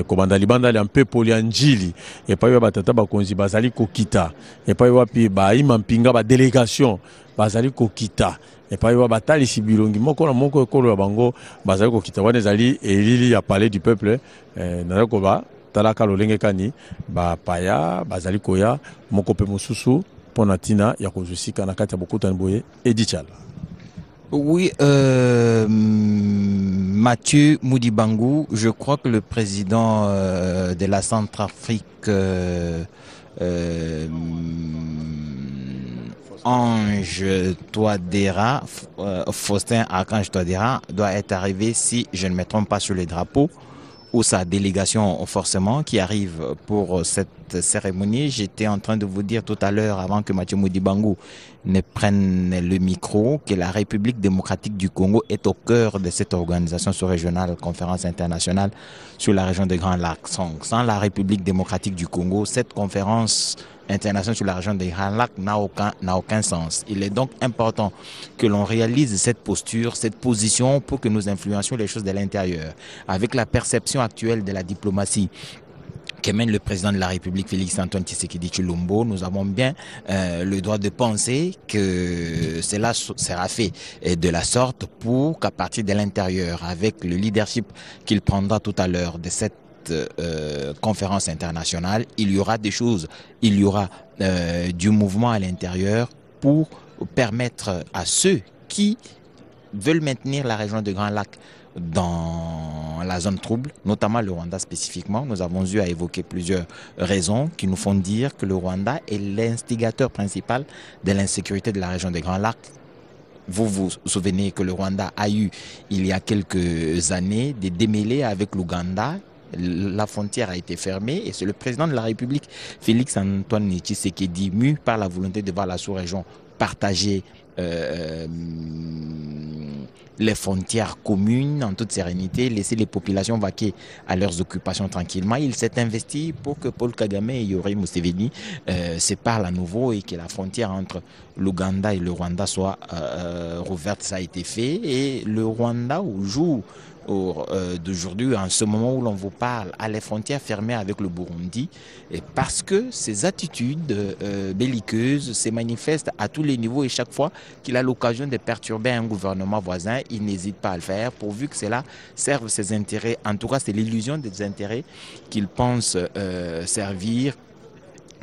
kobanda libanda ya mpepo ya njili epai batata bakonzi bazali kokita epai wapi baima mpinga ba délégation bazali kokita epai batalisi bilongi moko na moko ekolo ya bango bazali kokita wana ezali elili ya palais du peuple na koba talaka lolenge kani bapaya bazali koya moko pe mosusu pona tina ya kozusika na kati ya bokutani boye Edichala. Oui, Mathieu Moudibangou, je crois que le président de la Centrafrique, Ange Touadéra, Faustin Archange Touadéra, doit être arrivé, si je ne me trompe pas, sur les drapeaux, ou sa délégation forcément qui arrive pour cette cérémonie. J'étais en train de vous dire tout à l'heure, avant que Mathieu Moudibangou ne prenne le micro, que la République démocratique du Congo est au cœur de cette organisation sous-régionale, conférence internationale sur la région des Grands Lacs. Sans la République démocratique du Congo, cette conférence internationale sur la région des Grands Lacs n'a aucun sens. Il est donc important que l'on réalise cette posture, cette position pour que nous influencions les choses de l'intérieur. Avec la perception actuelle de la diplomatie que mène le président de la République, Félix Antoine Tshisekedi Tshilombo, nous avons bien le droit de penser que cela sera fait de la sorte pour qu'à partir de l'intérieur, avec le leadership qu'il prendra tout à l'heure de cette conférence internationale, il y aura des choses, il y aura du mouvement à l'intérieur pour permettre à ceux qui veulent maintenir la région de Grand Lac dans la zone trouble, notamment le Rwanda spécifiquement. Nous avons eu à évoquer plusieurs raisons qui nous font dire que le Rwanda est l'instigateur principal de l'insécurité de la région des Grands Lacs. Vous vous souvenez que le Rwanda a eu, il y a quelques années, des démêlés avec l'Ouganda. La frontière a été fermée et c'est le président de la République, Félix Antoine Tshisekedi, mu par la volonté de voir la sous-région partager les frontières communes en toute sérénité, laisser les populations vaquer à leurs occupations tranquillement. Il s'est investi pour que Paul Kagame et Yoweri Museveni se parlent à nouveau et que la frontière entre l'Ouganda et le Rwanda soit rouverte. Ça a été fait et le Rwanda joue d'aujourd'hui, en ce moment où l'on vous parle, à les frontières fermées avec le Burundi, et parce que ces attitudes belliqueuses se manifestent à tous les niveaux et chaque fois qu'il a l'occasion de perturber un gouvernement voisin, il n'hésite pas à le faire pourvu que cela serve ses intérêts. En tout cas, c'est l'illusion des intérêts qu'il pense servir,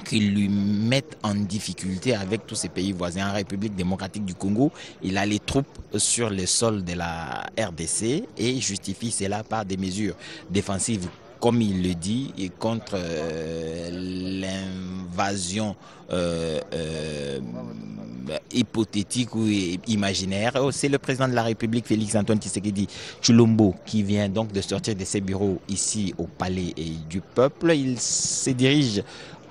qu'ils lui mettent en difficulté avec tous ces pays voisins. En République démocratique du Congo, il a les troupes sur le sol de la RDC et justifie cela par des mesures défensives, comme il le dit, et contre l'invasion hypothétique ou imaginaire. C'est le président de la République, Félix Antoine Tshisekedi Tshilombo, qui vient donc de sortir de ses bureaux ici au Palais du Peuple. Il se dirige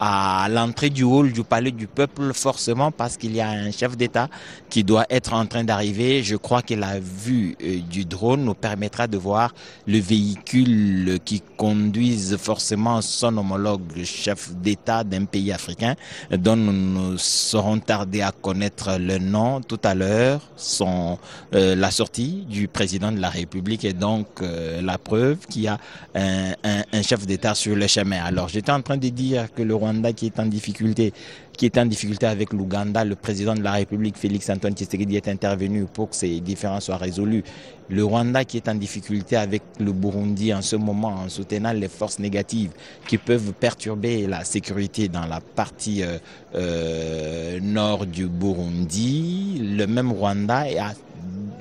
à l'entrée du hall du Palais du Peuple, forcément parce qu'il y a un chef d'État qui doit être en train d'arriver. Je crois que la vue du drone nous permettra de voir le véhicule qui conduise forcément son homologue chef d'État d'un pays africain, dont nous serons tardés à connaître le nom tout à l'heure. La sortie du président de la République est donc la preuve qu'il y a un chef d'État sur le chemin. Alors j'étais en train de dire que le Rwanda qui est en difficulté avec l'Ouganda, le président de la République, Félix Antoine Tshisekedi, est intervenu pour que ces différends soient résolus. Le Rwanda qui est en difficulté avec le Burundi en ce moment en soutenant les forces négatives qui peuvent perturber la sécurité dans la partie nord du Burundi. Le même Rwanda a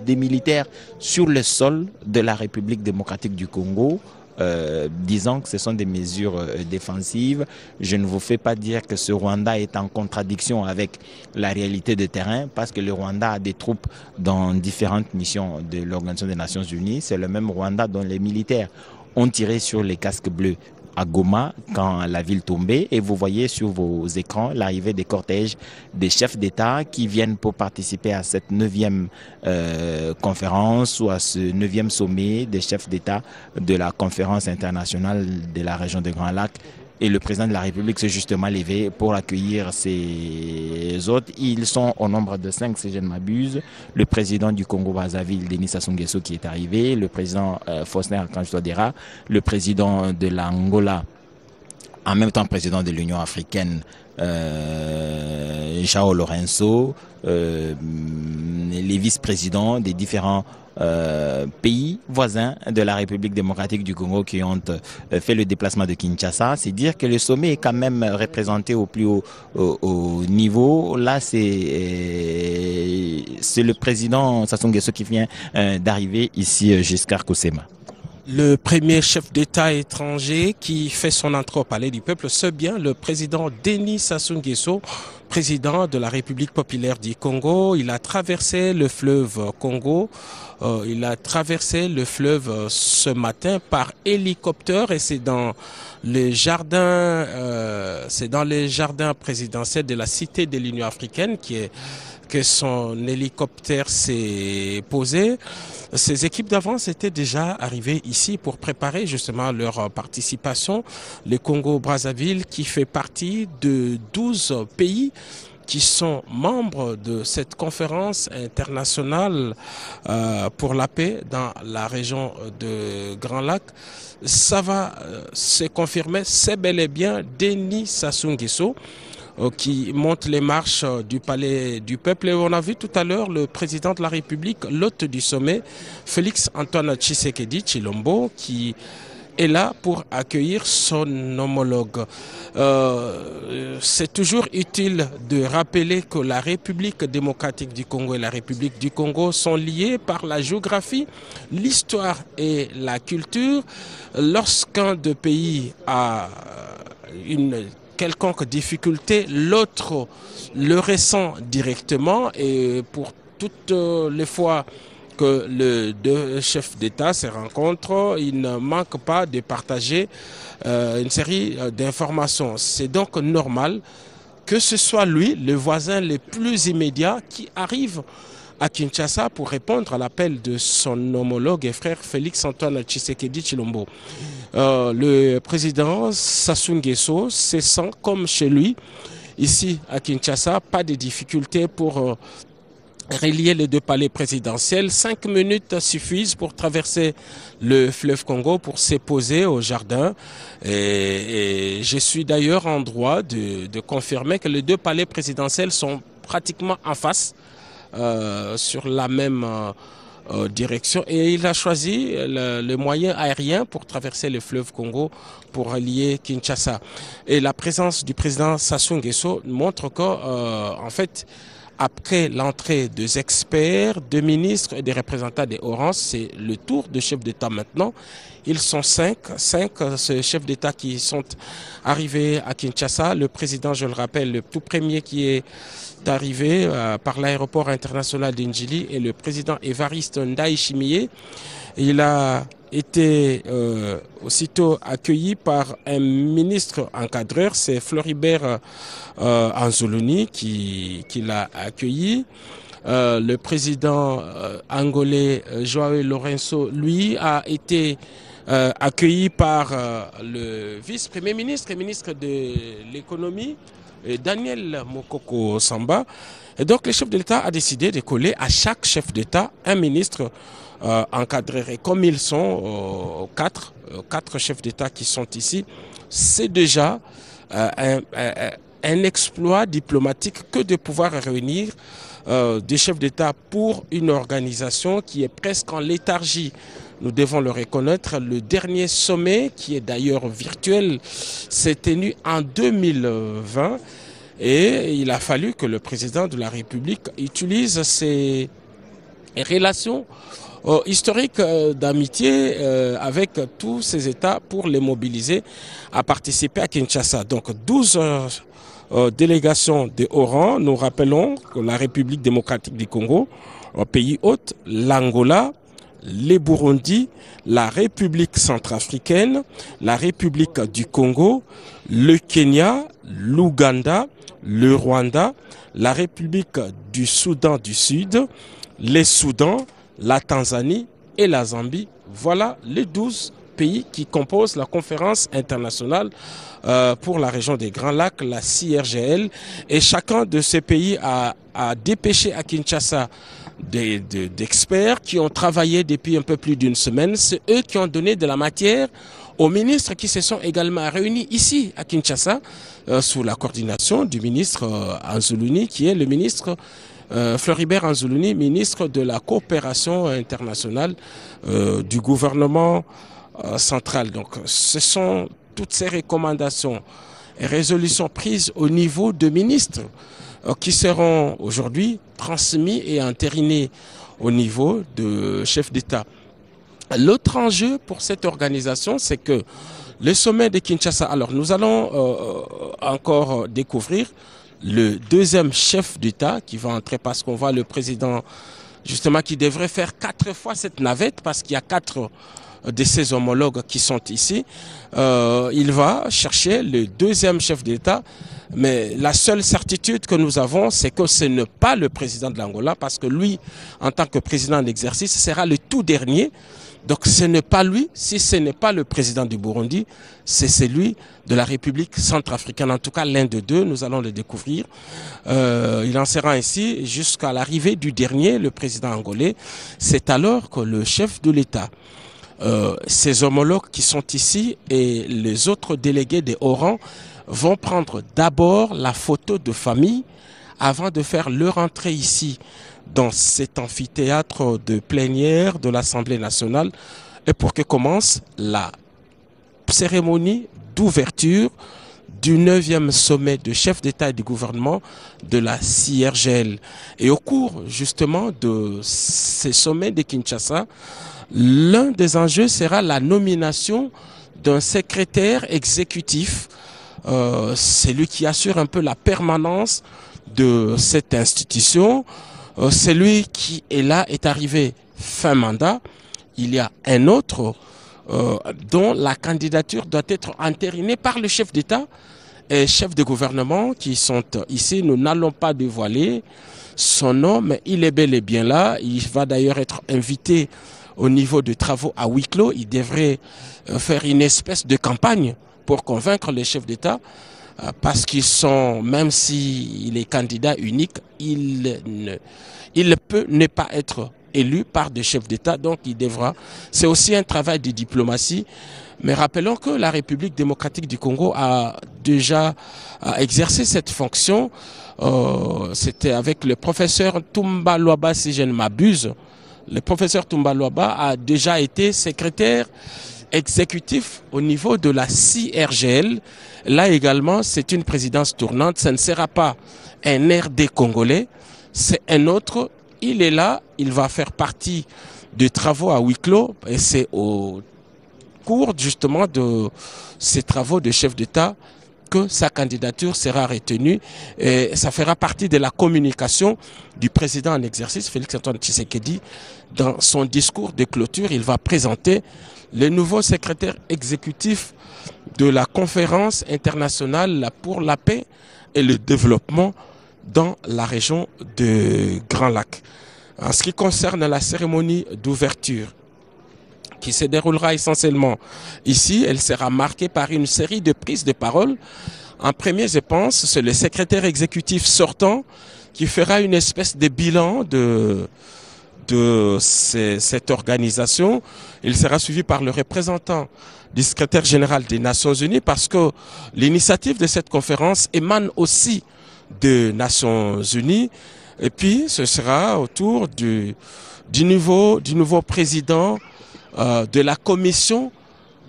des militaires sur le sol de la République démocratique du Congo, disant que ce sont des mesures défensives. Je ne vous fais pas dire que ce Rwanda est en contradiction avec la réalité de terrain, parce que le Rwanda a des troupes dans différentes missions de l'Organisation des Nations Unies. C'est le même Rwanda dont les militaires ont tiré sur les casques bleus à Goma quand la ville tombait, et vous voyez sur vos écrans l'arrivée des cortèges des chefs d'État qui viennent pour participer à cette 9e conférence ou à ce 9e sommet des chefs d'État de la conférence internationale de la région des Grands Lacs. Et le président de la République s'est justement levé pour accueillir ces autres. Ils sont au nombre de 5, si je ne m'abuse. Le président du Congo-Brazzaville, Denis Sassou Nguesso, qui est arrivé. Le président Faustin Archange Touadéra. Le président de l'Angola, en même temps président de l'Union africaine, João Lourenço. Les vice-présidents des différents pays voisins de la République démocratique du Congo qui ont fait le déplacement de Kinshasa. C'est dire que le sommet est quand même représenté au plus haut niveau. Là, c'est le président Sassou Nguesso qui vient d'arriver ici, Giscard Kosema. Le premier chef d'État étranger qui fait son entrée au Palais du Peuple, c'est bien le président Denis Sassou Nguesso, président de la République populaire du Congo. Il a traversé le fleuve Congo. Il a traversé le fleuve ce matin par hélicoptère, et c'est dans les jardins, présidentiels de la Cité de l'Union africaine que son hélicoptère s'est posé. Ces équipes d'avance étaient déjà arrivées ici pour préparer justement leur participation. Le Congo-Brazzaville, qui fait partie de 12 pays qui sont membres de cette conférence internationale pour la paix dans la région de Grand Lac. Ça va se confirmer, c'est bel et bien Denis Sassou Nguesso qui monte les marches du Palais du Peuple. Et on a vu tout à l'heure le président de la République, l'hôte du sommet, Félix Antoine Tshisekedi Tshilombo, qui est là pour accueillir son homologue. C'est toujours utile de rappeler que la République démocratique du Congo et la République du Congo sont liées par la géographie, l'histoire et la culture. Lorsqu'un des pays a une quelconque difficulté, l'autre le ressent directement, et pour toutes les fois que les deux chefs d'État se rencontrent, il ne manque pas de partager une série d'informations. C'est donc normal que ce soit lui, le voisin le plus immédiat, qui arrive à Kinshasa pour répondre à l'appel de son homologue et frère Félix Antoine Tshisekedi Tshilombo. Le président Sassou Nguesso se sent comme chez lui, ici à Kinshasa, pas de difficulté pour relier les deux palais présidentiels. 5 minutes suffisent pour traverser le fleuve Congo, pour se poser au jardin. Et je suis d'ailleurs en droit de confirmer que les deux palais présidentiels sont pratiquement en face, sur la même direction, et il a choisi le moyen aérien pour traverser le fleuve Congo pour relier Kinshasa. Et la présence du président Sassou Nguesso montre que en fait, après l'entrée des experts, des ministres et des représentants des Oranges, c'est le tour des chefs d'État maintenant. Ils sont 5 ces chefs d'État qui sont arrivés à Kinshasa. Le président, je le rappelle, le tout premier qui est arrivé par l'aéroport international d'Indjili, et le président Évariste Ndayishimiye. Il a été aussitôt accueilli par un ministre encadreur, c'est Floribert Anzoloni qui l'a accueilli. Le président angolais João Lourenço, lui, a été accueilli par le vice-premier ministre et ministre de l'économie, Daniel Mokoko Samba. Et donc le chef de l'État a décidé de coller à chaque chef d'État un ministre encadré. Et comme ils sont quatre chefs d'État qui sont ici, c'est déjà un exploit diplomatique que de pouvoir réunir des chefs d'État pour une organisation qui est presque en léthargie. Nous devons le reconnaître. Le dernier sommet, qui est d'ailleurs virtuel, s'est tenu en 2020, et il a fallu que le président de la République utilise ses et relations historiques d'amitié avec tous ces États pour les mobiliser à participer à Kinshasa. Donc 12 délégations de haut rang. Nous rappelons que la République démocratique du Congo, pays hôte, l'Angola, les Burundi, la République centrafricaine, la République du Congo, le Kenya, l'Ouganda, le Rwanda, la République du Soudan du Sud, les Soudans, la Tanzanie et la Zambie. Voilà les 12 pays qui composent la conférence internationale pour la région des Grands Lacs, la CIRGL. Et chacun de ces pays a dépêché à Kinshasa d'experts qui ont travaillé depuis un peu plus d'une semaine. C'est eux qui ont donné de la matière aux ministres qui se sont également réunis ici à Kinshasa sous la coordination du ministre Anzuluni, qui est le ministre Floribert Anzuluni, ministre de la coopération internationale du gouvernement central. Donc ce sont toutes ces recommandations et résolutions prises au niveau de ministres qui seront aujourd'hui transmis et entérinés au niveau de chefs d'État. L'autre enjeu pour cette organisation, c'est que le sommet de Kinshasa, alors nous allons encore découvrir le deuxième chef d'État qui va entrer, parce qu'on voit le président justement qui devrait faire 4 fois cette navette, parce qu'il y a 4 de ses homologues qui sont ici. Il va chercher le deuxième chef d'État, mais la seule certitude que nous avons, c'est que ce n'est pas le président de l'Angola, parce que lui, en tant que président d'exercice, sera le tout dernier. Donc ce n'est pas lui. Si ce n'est pas le président du Burundi, c'est celui de la République centrafricaine. En tout cas, l'un de deux, nous allons le découvrir. Il en sera ainsi jusqu'à l'arrivée du dernier, le président angolais. C'est alors que le chef de l'État, ses homologues qui sont ici et les autres délégués des hauts rangs vont prendre d'abord la photo de famille avant de faire leur entrée ici dans cet amphithéâtre de plénière de l'Assemblée nationale, et pour que commence la cérémonie d'ouverture du 9e sommet de chefs d'État et de gouvernement de la CIRGL. Et au cours justement de ces sommets de Kinshasa, l'un des enjeux sera la nomination d'un secrétaire exécutif, celui qui assure un peu la permanence de cette institution. Celui qui est là est arrivé fin mandat. Il y a un autre dont la candidature doit être entérinée par le chef d'État et chef de gouvernement qui sont ici. Nous n'allons pas dévoiler son nom, mais il est bel et bien là. Il va d'ailleurs être invité au niveau de travaux à huis clos. Il devrait faire une espèce de campagne pour convaincre les chefs d'État, parce qu'ils sont, même s'il est candidat unique, il peut ne pas être élu par des chefs d'État, donc il devra. C'est aussi un travail de diplomatie. Mais rappelons que la République démocratique du Congo a déjà exercé cette fonction. C'était avec le professeur Toumba Luaba, si je ne m'abuse. Le professeur Toumba Luaba a déjà été secrétaire exécutif au niveau de la CIRGL. Là également, c'est une présidence tournante. Ce ne sera pas un RD congolais, c'est un autre. Il est là, il va faire partie des travaux à huis clos, et c'est au cours justement de ces travaux de chef d'État que sa candidature sera retenue, et ça fera partie de la communication du président en exercice, Félix-Antoine Tshisekedi. Dans son discours de clôture, il va présenter le nouveau secrétaire exécutif de la conférence internationale pour la paix et le développement dans la région de Grands Lacs. En ce qui concerne la cérémonie d'ouverture, qui se déroulera essentiellement ici, elle sera marquée par une série de prises de parole. En premier, je pense, c'est le secrétaire exécutif sortant qui fera une espèce de bilan de cette organisation. Il sera suivi par le représentant du secrétaire général des Nations Unies, parce que l'initiative de cette conférence émane aussi des Nations Unies. Et puis, ce sera autour du nouveau président de la Commission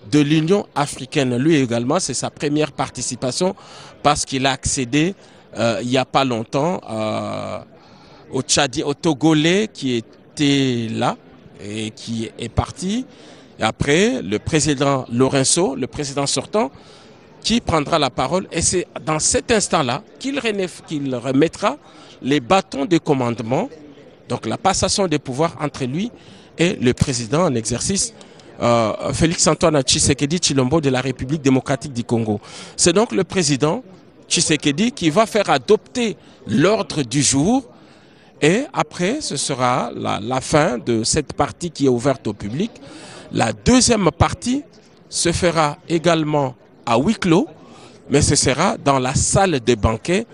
de l'Union africaine. Lui également, c'est sa première participation, parce qu'il a accédé il n'y a pas longtemps au Tchadien, au Togolais, qui été là et qui est parti. Et après, le président Lourenço, le président sortant, qui prendra la parole. Et c'est dans cet instant-là qu'il remettra les bâtons de commandement, donc la passation des pouvoirs entre lui et le président en exercice, Félix-Antoine Tshisekedi Tshilombo de la République démocratique du Congo. C'est donc le président Tshisekedi qui va faire adopter l'ordre du jour. Et après, ce sera la fin de cette partie qui est ouverte au public. La deuxième partie se fera également à huis clos, mais ce sera dans la salle des banquets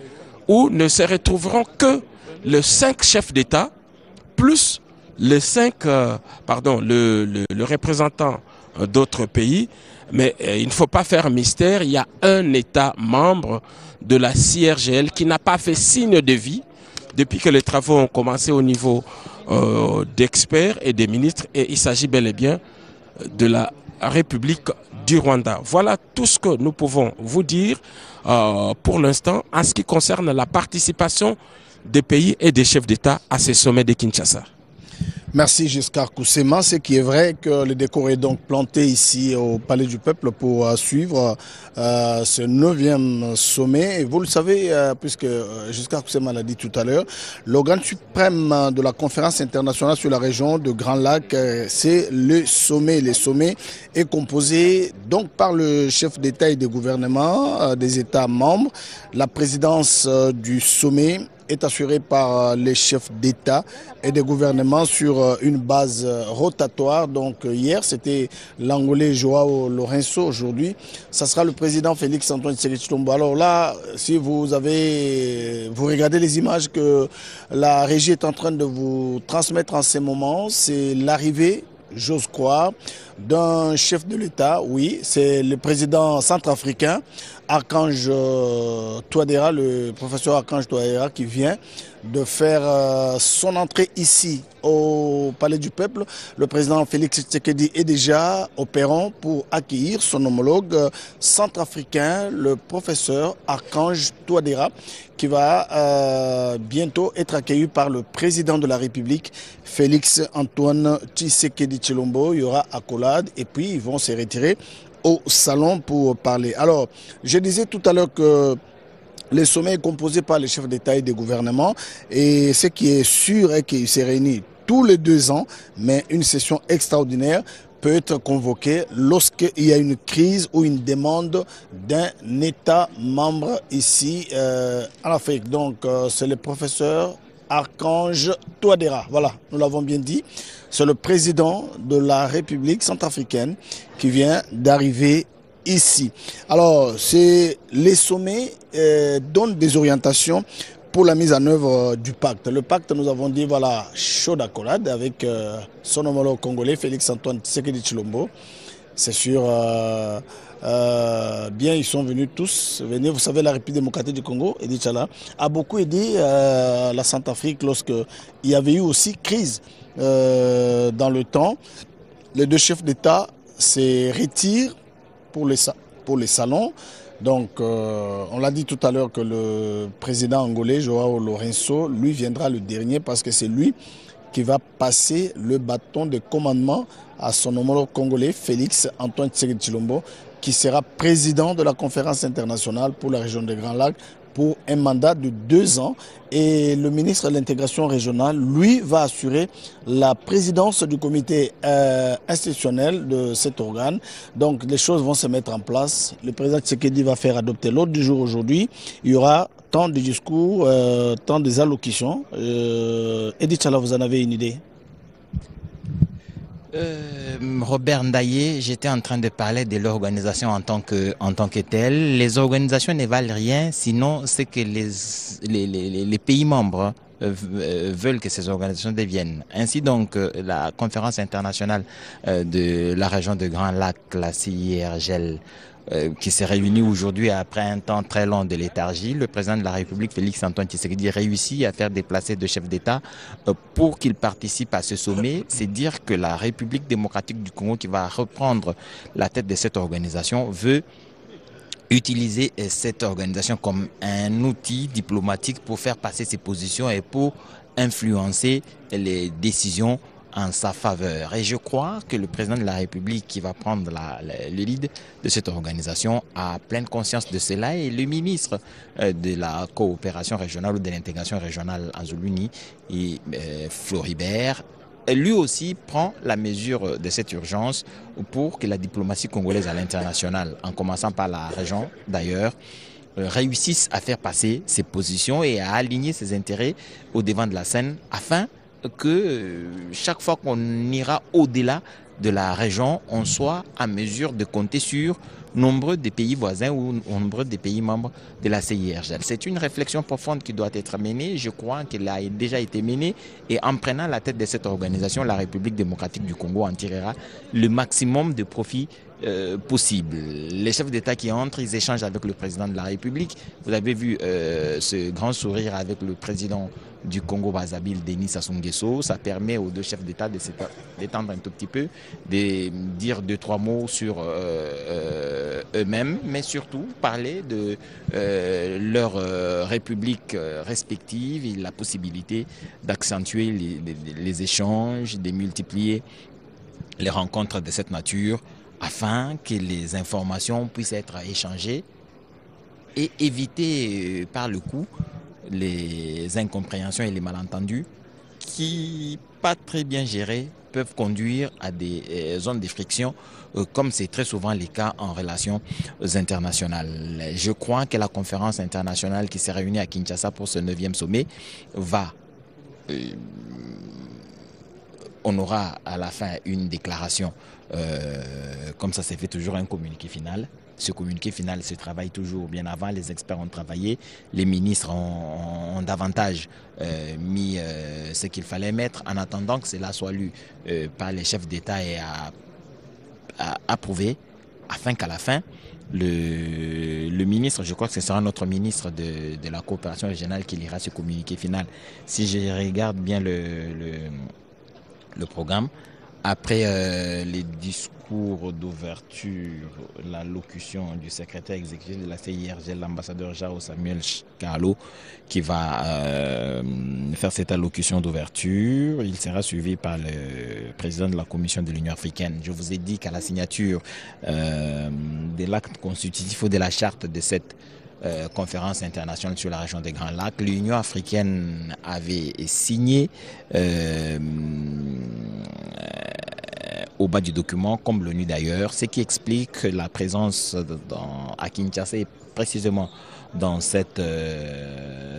où ne se retrouveront que les 5 chefs d'État, plus les 5, le représentant d'autres pays. Mais il ne faut pas faire mystère, il y a un État membre de la CIRGL qui n'a pas fait signe de vie depuis que les travaux ont commencé au niveau d'experts et des ministres, et il s'agit bel et bien de la République du Rwanda. Voilà tout ce que nous pouvons vous dire pour l'instant en ce qui concerne la participation des pays et des chefs d'État à ces sommets de Kinshasa. Merci Giscard Koussema. Ce qui est vrai que le décor est donc planté ici au Palais du Peuple pour suivre ce 9e sommet. Et vous le savez, puisque Giscard Koussema l'a dit tout à l'heure, l'organe suprême de la conférence internationale sur la région de Grand Lac, c'est le sommet. Le sommet est composé donc par le chef d'État et de gouvernement des États membres. La présidence du sommet est assurée par les chefs d'État et de gouvernement sur une base rotatoire. Donc hier, c'était l'Angolais Joao Lourenço. Aujourd'hui, ça sera le président Félix-Antoine Tshisekedi. Alors là, si vous regardez les images que la régie est en train de vous transmettre en ces moments, c'est l'arrivée, j'ose croire, d'un chef de l'État. Oui, c'est le président centrafricain, Archange Touadéra, le professeur Archange Touadéra, qui vient de faire son entrée ici au Palais du Peuple. Le président Félix Tshisekedi est déjà au perron pour accueillir son homologue centrafricain, le professeur Archange Touadéra, qui va bientôt être accueilli par le président de la République, Félix-Antoine Tshisekedi Tshilombo. Il y aura accolade et puis ils vont se retirer au salon pour parler. Alors, je disais tout à l'heure que le sommet est composé par les chefs d'État et de gouvernement, et ce qui est sûr est qu'il se réunit tous les 2 ans, mais une session extraordinaire peut être convoquée lorsqu'il y a une crise ou une demande d'un État membre ici en Afrique. Donc c'est le professeur Archange Touadéra. Voilà, nous l'avons bien dit. C'est le président de la République centrafricaine qui vient d'arriver ici. Alors, les sommets donnent des orientations pour la mise en œuvre du pacte. Le pacte, nous avons dit, voilà, chaud d'accolade avec son homologue congolais, Félix-Antoine Tshisekedi Tshilombo. C'est sûr, bien, ils sont venus tous. Venez, vous savez, la République démocratique du Congo, Edi Tchala, a beaucoup aidé la Centrafrique lorsqu'il y avait eu aussi crise dans le temps. Les 2 chefs d'État se retirent pour les salons. Donc, on l'a dit tout à l'heure que le président angolais, Joao Lourenço, lui viendra le dernier parce que c'est lui qui va passer le bâton de commandement à son homologue congolais, Félix-Antoine Tshisekedi Tshilombo, qui sera président de la conférence internationale pour la région des Grands Lacs pour un mandat de 2 ans. Et le ministre de l'intégration régionale, lui, va assurer la présidence du comité institutionnel de cet organe. Donc les choses vont se mettre en place. Le président Tshisekedi va faire adopter l'ordre du jour aujourd'hui. Il y aura tant de discours, tant des allocutions. Edi Tchala, vous en avez une idée? Robert Ndaye, j'étais en train de parler de l'organisation en tant que telle. Les organisations ne valent rien, sinon c'est que les pays membres veulent que ces organisations deviennent. Ainsi donc, la conférence internationale de la région de Grand Lac, la CIRGL, qui s'est réunie aujourd'hui après un temps très long de léthargie. Le président de la République, Félix-Antoine Tshisekedi, réussit à faire déplacer 2 chefs d'État pour qu'ils participent à ce sommet. C'est dire que la République démocratique du Congo, qui va reprendre la tête de cette organisation, veut utiliser cette organisation comme un outil diplomatique pour faire passer ses positions et pour influencer les décisions en sa faveur. Et je crois que le président de la République qui va prendre le lead de cette organisation a pleine conscience de cela, et le ministre de la coopération régionale ou de l'intégration régionale en Zulunie, Floribert, lui aussi prend la mesure de cette urgence pour que la diplomatie congolaise à l'international, en commençant par la région d'ailleurs, réussisse à faire passer ses positions et à aligner ses intérêts au devant de la scène, afin que chaque fois qu'on ira au-delà de la région, on soit en mesure de compter sur nombreux des pays voisins ou nombreux des pays membres de la CIRGL. C'est une réflexion profonde qui doit être menée. Je crois qu'elle a déjà été menée, et en prenant la tête de cette organisation, la République démocratique du Congo en tirera le maximum de profit possible. Les chefs d'État qui entrent, ils échangent avec le président de la République. Vous avez vu ce grand sourire avec le président du Congo-Brazzaville, Denis Sassou Nguesso. Ça permet aux deux chefs d'État de s'étendre un tout petit peu, de dire 2-3 mots sur eux-mêmes, mais surtout parler de leurs républiques respectives et la possibilité d'accentuer les échanges, de multiplier les rencontres de cette nature, afin que les informations puissent être échangées et éviter par le coup les incompréhensions et les malentendus qui, pas très bien gérés, peuvent conduire à des zones de friction, comme c'est très souvent le cas en relations internationales. Je crois que la conférence internationale qui s'est réunie à Kinshasa pour ce 9e sommet on aura à la fin une déclaration, comme ça s'est fait toujours, un communiqué final. Ce communiqué final se travaille toujours bien avant, les experts ont travaillé, les ministres ont davantage mis ce qu'il fallait mettre, en attendant que cela soit lu par les chefs d'État et approuvé, afin qu'à la fin, le ministre, je crois que ce sera notre ministre de la coopération régionale qui lira ce communiqué final. Si je regarde bien le programme, après les discours d'ouverture, l'allocution du secrétaire exécutif de la CIRGL, l'ambassadeur Jao Samuel Carlo, qui va faire cette allocution d'ouverture, il sera suivi par le président de la Commission de l'Union africaine. Je vous ai dit qu'à la signature de l'acte constitutif ou de la charte de cette conférence internationale sur la région des Grands Lacs, l'Union africaine avait signé au bas du document, comme l'ONU d'ailleurs, ce qui explique la présence à Kinshasa, et précisément dans cette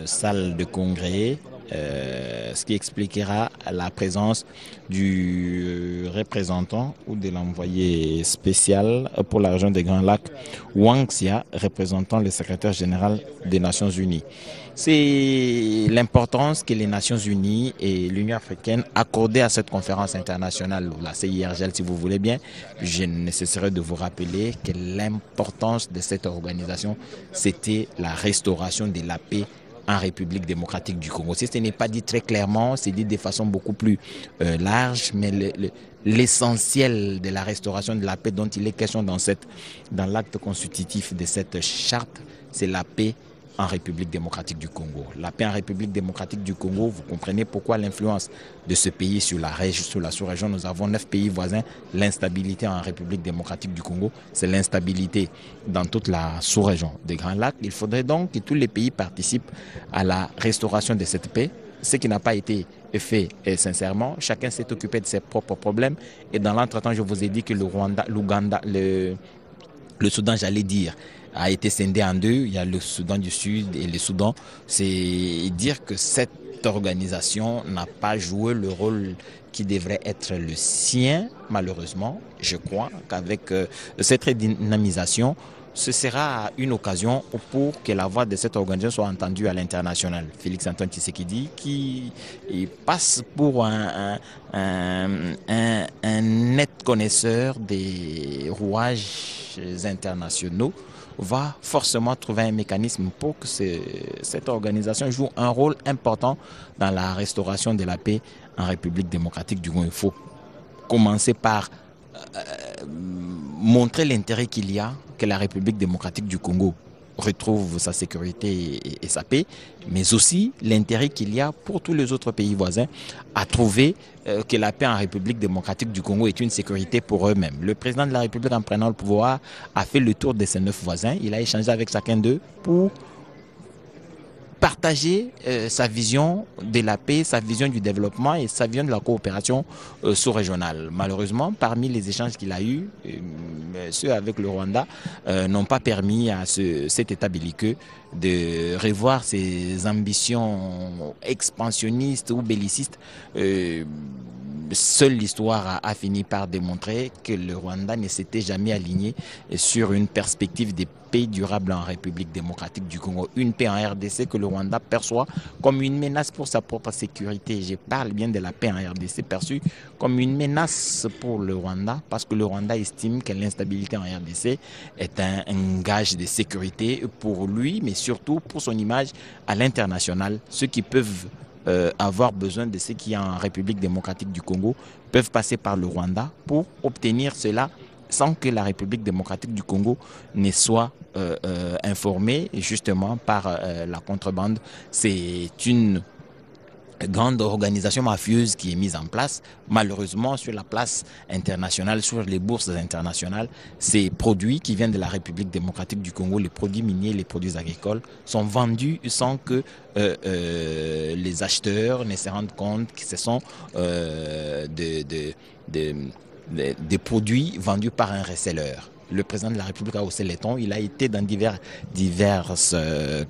salle de congrès, ce qui expliquera la présence du représentant ou de l'envoyé spécial pour la région des Grands Lacs, Wang Xia, représentant le secrétaire général des Nations Unies. C'est l'importance que les Nations Unies et l'Union africaine accordaient à cette conférence internationale, la CIRGL si vous voulez bien. Je ne cesserai de vous rappeler que l'importance de cette organisation, c'était la restauration de la paix en République démocratique du Congo. Si ce n'est pas dit très clairement, c'est dit de façon beaucoup plus large, mais l'essentiel de la restauration de la paix dont il est question dans l'acte constitutif de cette charte, c'est la paix en République démocratique du Congo. La paix en République démocratique du Congo, vous comprenez pourquoi l'influence de ce pays sur la sous-région. Nous avons 9 pays voisins. L'instabilité en République démocratique du Congo, c'est l'instabilité dans toute la sous-région des Grands Lacs. Il faudrait donc que tous les pays participent à la restauration de cette paix, ce qui n'a pas été fait sincèrement. Chacun s'est occupé de ses propres problèmes. Et dans l'entretemps, je vous ai dit que le Rwanda, l'Ouganda, le Soudan, j'allais dire, a été scindé en deux. Il y a le Soudan du Sud et le Soudan. C'est dire que cette organisation n'a pas joué le rôle qui devrait être le sien, malheureusement. Je crois qu'avec cette redynamisation, ce sera une occasion pour que la voix de cette organisation soit entendue à l'international. Félix Antoine Tshisekedi, qui passe pour un net connaisseur des rouages internationaux, va forcément trouver un mécanisme pour que cette organisation joue un rôle important dans la restauration de la paix en République démocratique du Congo. Il faut commencer par montrer l'intérêt qu'il y a que la République démocratique du Congo retrouve sa sécurité et sa paix, mais aussi l'intérêt qu'il y a pour tous les autres pays voisins à trouver que la paix en République démocratique du Congo est une sécurité pour eux-mêmes. Le président de la République, en prenant le pouvoir, a fait le tour de ses 9 voisins. Il a échangé avec chacun d'eux pour partager sa vision de la paix, sa vision du développement et sa vision de la coopération sous-régionale. Malheureusement, parmi les échanges qu'il a eus, ceux avec le Rwanda n'ont pas permis à cet État belliqueux de revoir ses ambitions expansionnistes ou bellicistes. Seule l'histoire a fini par démontrer que le Rwanda ne s'était jamais aligné sur une perspective de paix durable en République démocratique du Congo. Une paix en RDC que le Rwanda perçoit comme une menace pour sa propre sécurité. Je parle bien de la paix en RDC perçue comme une menace pour le Rwanda parce que le Rwanda estime que l'instabilité en RDC est un gage de sécurité pour lui, mais surtout pour son image à l'international. Ceux qui peuvent avoir besoin de ce qui est en République démocratique du Congo peuvent passer par le Rwanda pour obtenir cela sans que la République démocratique du Congo ne soit informée justement par la contrebande. C'est une grande organisation mafieuse qui est mise en place. Malheureusement, sur la place internationale, sur les bourses internationales, ces produits qui viennent de la République démocratique du Congo, les produits miniers, les produits agricoles, sont vendus sans que les acheteurs ne se rendent compte que ce sont des produits vendus par un reseller. Le président de la République a haussé les tons. Il a été dans diverses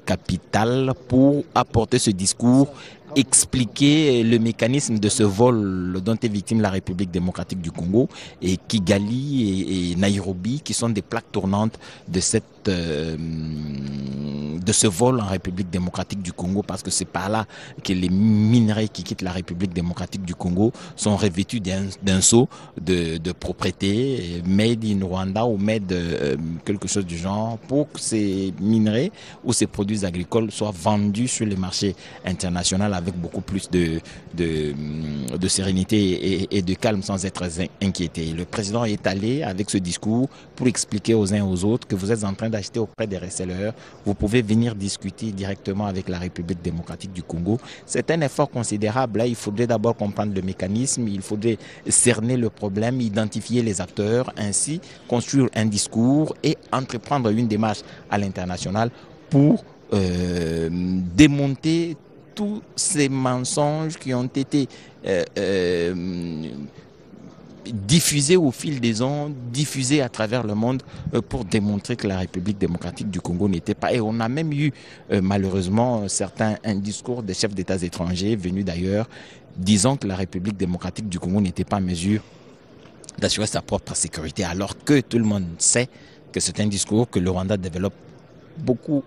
capitales pour apporter ce discours, expliquer le mécanisme de ce vol dont est victime la République démocratique du Congo, et Kigali et Nairobi qui sont des plaques tournantes de ce vol en République démocratique du Congo, parce que c'est par là que les minerais qui quittent la République démocratique du Congo sont revêtus d'un sceau de propriété made in Rwanda ou made quelque chose du genre, pour que ces minerais ou ces produits agricoles soient vendus sur les marchés internationaux avec beaucoup plus de sérénité et de calme sans être inquiété. Le président est allé avec ce discours pour expliquer aux uns et aux autres que vous êtes en train d'acheter auprès des resellers, vous pouvez venir discuter directement avec la République démocratique du Congo. C'est un effort considérable. Là, il faudrait d'abord comprendre le mécanisme, il faudrait cerner le problème, identifier les acteurs, ainsi construire un discours et entreprendre une démarche à l'international pour démonter tous ces mensonges qui ont été diffusés au fil des ans, diffusés à travers le monde pour démontrer que la République démocratique du Congo n'était pas. Et on a même eu malheureusement un discours des chefs d'État étrangers venus d'ailleurs disant que la République démocratique du Congo n'était pas en mesure d'assurer sa propre sécurité, alors que tout le monde sait que c'est un discours que le Rwanda développe beaucoup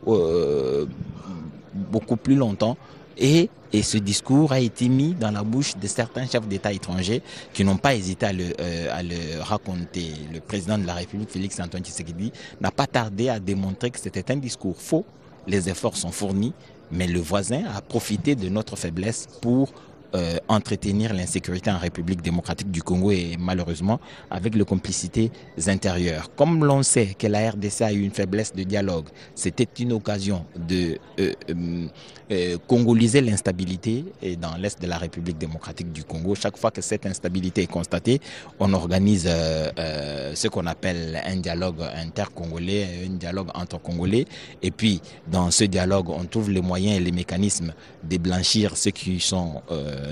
plus longtemps. Et ce discours a été mis dans la bouche de certains chefs d'État étrangers qui n'ont pas hésité à le raconter. Le président de la République, Félix Antoine Tshisekedi, n'a pas tardé à démontrer que c'était un discours faux. Les efforts sont fournis, mais le voisin a profité de notre faiblesse pour entretenir l'insécurité en République démocratique du Congo, et malheureusement avec les complicités intérieures. Comme l'on sait que la RDC a eu une faiblesse de dialogue, c'était une occasion de congoliser l'instabilité dans l'est de la République démocratique du Congo. Chaque fois que cette instabilité est constatée, on organise ce qu'on appelle un dialogue intercongolais, un dialogue entre Congolais, et puis dans ce dialogue on trouve les moyens et les mécanismes de blanchir ceux qui sont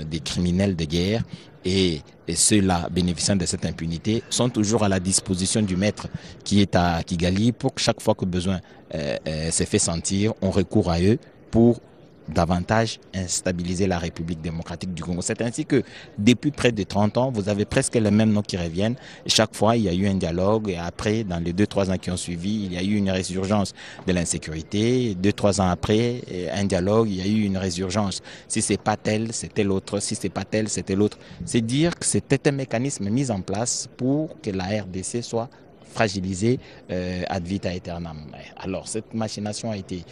des criminels de guerre, et ceux-là bénéficiant de cette impunité sont toujours à la disposition du maître qui est à Kigali pour que chaque fois que besoin se fait sentir, on recourt à eux pour davantage instabiliser la République démocratique du Congo. C'est ainsi que depuis près de 30 ans, vous avez presque les mêmes noms qui reviennent. Et chaque fois, il y a eu un dialogue, et après, dans les 2-3 ans qui ont suivi, il y a eu une résurgence de l'insécurité. 2-3 ans après, un dialogue, il y a eu une résurgence. Si c'est pas tel, c'était l'autre. Si c'est pas tel, c'était l'autre. C'est dire que c'était un mécanisme mis en place pour que la RDC soit fragilisé ad vitam aeternam. Alors cette machination a été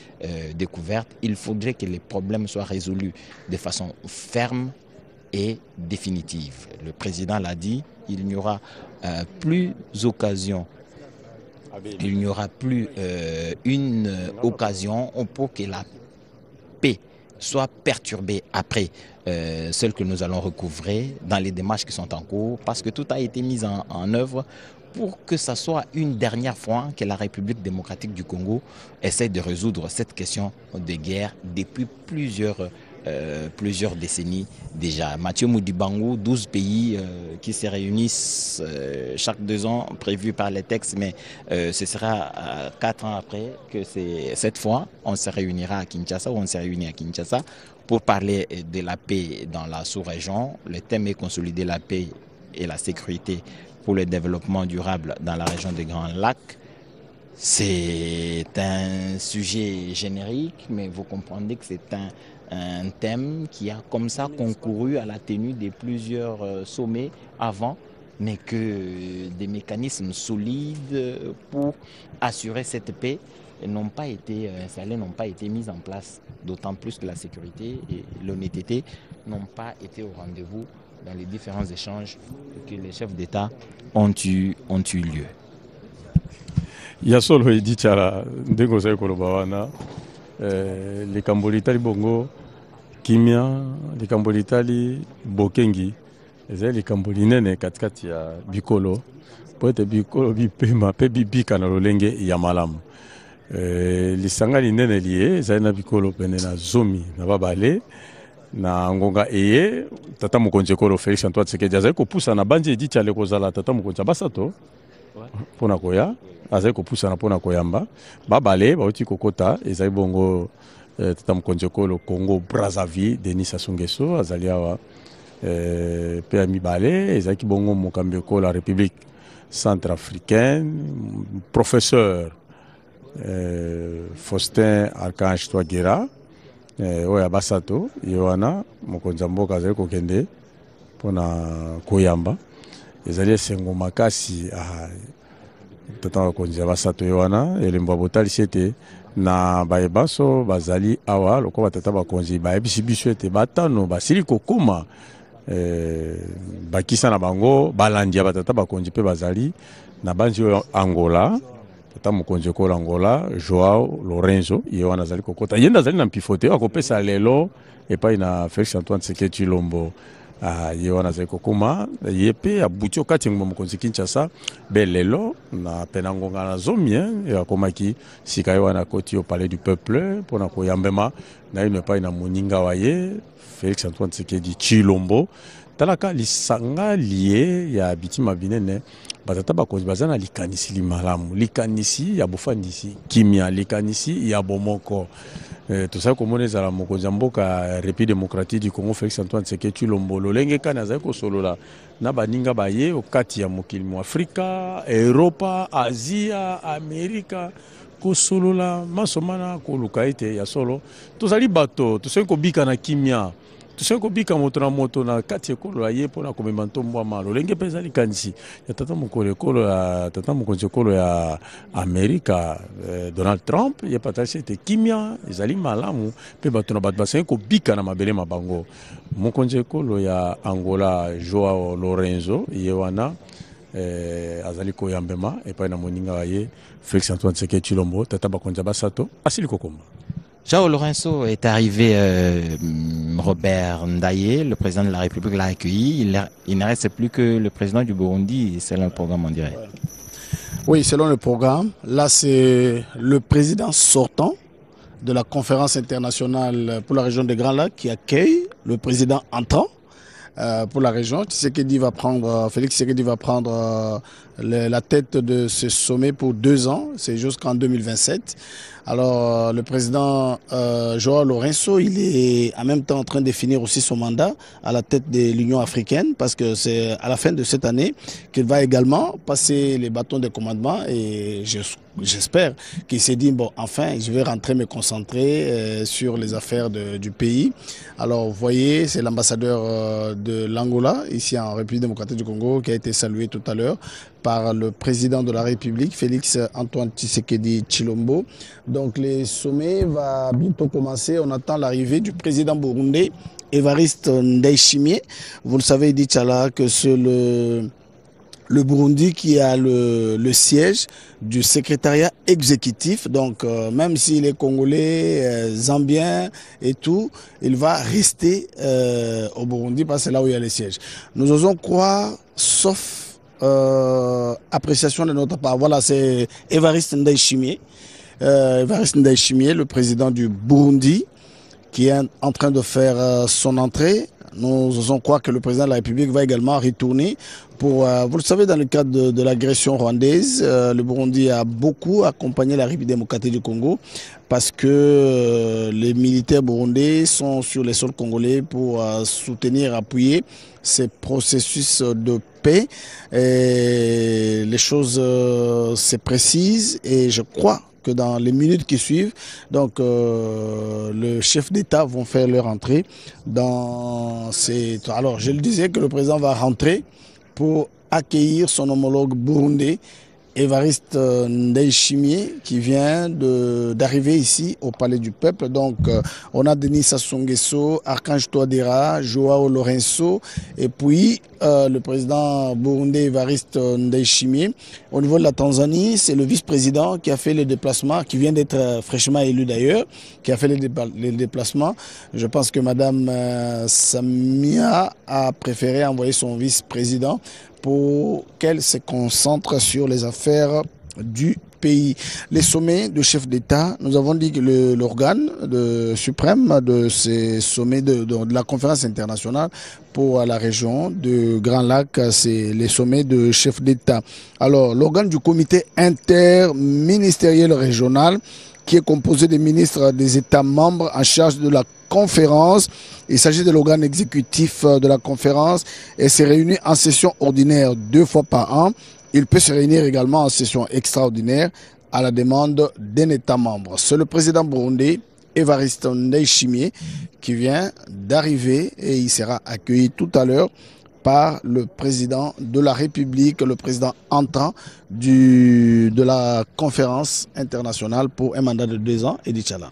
découverte. Il faudrait que les problèmes soient résolus de façon ferme et définitive. Le président l'a dit, il n'y aura plus occasion il n'y aura plus une occasion pour que la paix soit perturbée après celle que nous allons recouvrer dans les démarches qui sont en cours, parce que tout a été mis en œuvre pour que ce soit une dernière fois que la République démocratique du Congo essaie de résoudre cette question de guerre depuis plusieurs décennies déjà. Mathieu Moudibango, 12 pays qui se réunissent chaque 2 ans, prévu par les textes, mais ce sera 4 ans après que cette fois, on se réunira à Kinshasa, ou on s'est réuni à Kinshasa pour parler de la paix dans la sous-région. Le thème est consolider la paix et la sécurité pour le développement durable dans la région des Grands Lacs. C'est un sujet générique, mais vous comprendrez que c'est un thème qui a comme ça concouru à la tenue de plusieurs sommets avant, mais que des mécanismes solides pour assurer cette paix n'ont pas été installés, n'ont pas été mis en place, d'autant plus que la sécurité et l'honnêteté n'ont pas été au rendez-vous dans les différents échanges que les chefs d'État ont eu lieu. Yasolo Edichala, Ndengo Kolobawana, les Cambolitali Bongo, Kimia, les Cambolitali Bokengi, les Cambolinene katikati ya Bikolo, poete Bikolo bipema pe bibika na lolenge ya malamu. Lisanga linene liye, zaina Bikolo pene na zomi na babale, na ngonga eye, tata mokonzi Kolo Félix Antoine Tshisekedi azali kopusa na banji Edichala kozala tata mokonzi basato pona koya. Azali kopusa na pona koyamba babale bauti kokota ezali bongo tata mokonzi Kolo Congo Brazzaville Denis Sassou Nguesso azali awa pe ya mibale ezalaki bongo mokambi Kolo la République centrafricaine professeur Faustin Archange Touadéra oyo ya basato ye wana mokonzi ya mboka azali kokende pona koyamba ezali esengo makasi tata mokonzi ya basato ye wana elembo ya botalisi ete na bayebaso bazali awa lokola batata bakonzi bayebisi biso ete batano basili kokoma bakisa na bango balandi ya batata bakonzi mpe bazali na banzi oyo Angola tata mokonzi Kolo Angola Joao Lorenzo ye wana azali kokota ye nde azali na mpifote akopesa lelo epai na Félix Antoine Tshisekedi Tshilombo ye wana azali kokoma ye mpe abuti okati ngomba mokonzi Kinshasa be lelo na pena ngonga na zomi akomaki sika ye wana akoti au palais du peuple mpona koyambema na ino epai na moninga wa ye Félix Antoine Tshisekedi Tshilombo talaka lisanga liye ya bitima binene batata bakonzi baza na likanisi limalamu likanisi ya bofandisi kimia likanisi ya bomoko tosali komona ezala mokonzi ya mboka République démocratique du Congo Félix Antoine Tshisekedi Tshilombo lolenge kani azali kosolola na baninga baye okati ya mokili mu Afrika Europa Asia Amerika kosolola masomana koluka ete ya solo tozali bato tosali kobika na kimia tosali kobika moto na moto na kati ekolo ya ye mpona komema ntombo ama lolenge mpe ezali kanisi ya tata mokonzi ekolo ya Amerika Donald Trump ye patalisi ete kimia ezali malamu mpe bato na bato basali kobika na mabele mabango mokonzi ekolo ya Angola Joao Lorenzo ye wana azali koyambema epai na moninga wa ye Félix Antoine Tshisekedi Tshilombo tata bakonzi basato asili kokoma. Joao Lorenzo est arrivé, Robert Ndaye, le président de la République, l'a accueilli. Il ne reste plus que le président du Burundi, selon le programme, on dirait. Oui, selon le programme. Là, c'est le président sortant de la conférence internationale pour la région des Grands Lacs qui accueille le président entrant pour la région. Félix Tshisekedi va prendre la tête de ce sommet pour 2 ans, c'est jusqu'en 2027. Alors, le président Joao Lorenzo, il est en même temps en train de finir aussi son mandat à la tête de l'Union africaine parce que c'est à la fin de cette année qu'il va également passer les bâtons de commandement et j'espère qu'il s'est dit, bon, enfin, je vais rentrer me concentrer sur les affaires du pays. Alors, vous voyez, c'est l'ambassadeur de l'Angola, ici en République démocratique du Congo, qui a été salué tout à l'heure par le président de la République, Félix Antoine Tshisekedi Tshilombo. Donc, le sommet va bientôt commencer. On attend l'arrivée du président burundais, Évariste Ndayishimiye. Vous le savez, Edichala, que c'est le Burundi qui a le siège du secrétariat exécutif. Donc même s'il est congolais, zambien et tout, il va rester au Burundi parce que c'est là où il y a le siège. Nous osons croire, sauf appréciation de notre part. Voilà, c'est Évariste Ndayishimiye. Évariste Ndayishimiye, le président du Burundi, qui est en train de faire son entrée. Nous osons croire que le président de la République va également retourner pour, vous le savez, dans le cadre de l'agression rwandaise, le Burundi a beaucoup accompagné la République démocratique du Congo parce que les militaires burundais sont sur les sols congolais pour soutenir, appuyer ces processus de paix. Et les choses se précisent et je crois que dans les minutes qui suivent, donc le chef d'État vont faire leur entrée dans ces... Alors je le disais que le président va rentrer pour accueillir son homologue burundais, Évariste Ndayishimiye, qui vient d'arriver ici au Palais du Peuple. Donc on a Denis Sassou Nguesso, Archange Touadéra, Joao Lourenço et puis le président burundais Évariste Ndayishimiye. Au niveau de la Tanzanie, c'est le vice-président qui a fait le déplacement, qui vient d'être fraîchement élu d'ailleurs, qui a fait les déplacements. Je pense que Madame Samia a préféré envoyer son vice-président pour qu'elle se concentre sur les affaires du pays. Les sommets de chefs d'État, nous avons dit que l'organe suprême de ces sommets de la conférence internationale pour la région de Grand Lac, c'est les sommets de chefs d'État. Alors, l'organe du comité interministériel régional, qui est composé des ministres des États membres en charge de la conférence. Il s'agit de l'organe exécutif de la conférence et s'est réuni en session ordinaire 2 fois par an. Il peut se réunir également en session extraordinaire à la demande d'un État membre. C'est le président burundais, Évariste Ndayishimiye, qui vient d'arriver et il sera accueilli tout à l'heure par le président de la République, le président entrant de la conférence internationale pour un mandat de 2 ans, Edi Tchala.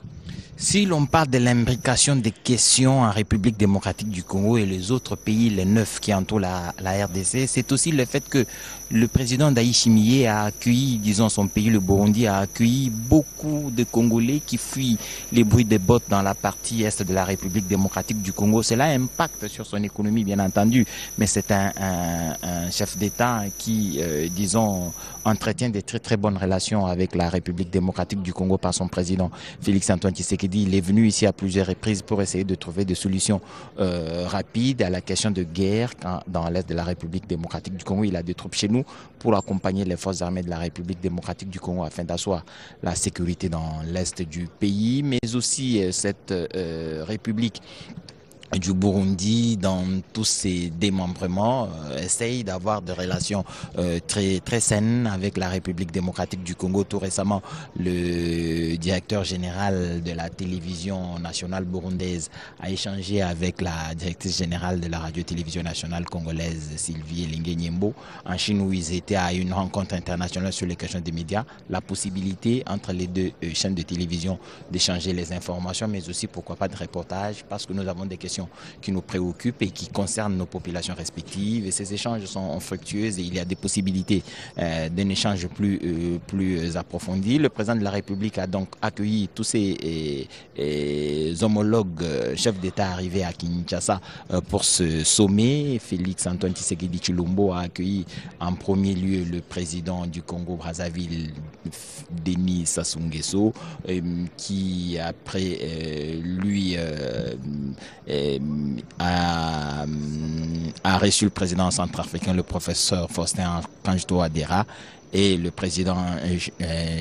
Si l'on parle de l'imbrication des questions en République démocratique du Congo et les autres pays, les 9 qui entourent la RDC, c'est aussi le fait que le président Ndayishimiye a accueilli, disons son pays, le Burundi, a accueilli beaucoup de Congolais qui fuient les bruits des bottes dans la partie est de la République démocratique du Congo. Cela impacte sur son économie, bien entendu, mais c'est un chef d'État qui, disons, entretient des très très bonnes relations avec la République démocratique du Congo par son président Félix-Antoine Tshisekedi. Il est venu ici à plusieurs reprises pour essayer de trouver des solutions rapides à la question de guerre dans l'est de la République démocratique du Congo. Il a des troupes chez nous pour accompagner les forces armées de la République démocratique du Congo afin d'asseoir la sécurité dans l'est du pays, mais aussi cette République du Burundi, dans tous ses démembrements, essaye d'avoir des relations très, très saines avec la République démocratique du Congo. Tout récemment, le directeur général de la télévision nationale burundaise a échangé avec la directrice générale de la radio-télévision nationale congolaise, Sylvie Elingue-Nyembo, en Chine, où ils étaient à une rencontre internationale sur les questions des médias. La possibilité entre les deux chaînes de télévision d'échanger les informations, mais aussi, pourquoi pas, de reportages, parce que nous avons des questions qui nous préoccupent et qui concernent nos populations respectives. Et ces échanges sont fructueux et il y a des possibilités d'un échange plus approfondi. Le président de la République a donc accueilli tous ses homologues chefs d'État arrivés à Kinshasa pour ce sommet. Félix-Antoine Tshisekedi Tshilombo a accueilli en premier lieu le président du Congo-Brazzaville, Denis Sassou Nguesso, qui après lui a reçu le président centrafricain, le professeur Faustin Archange Touadéra, et le président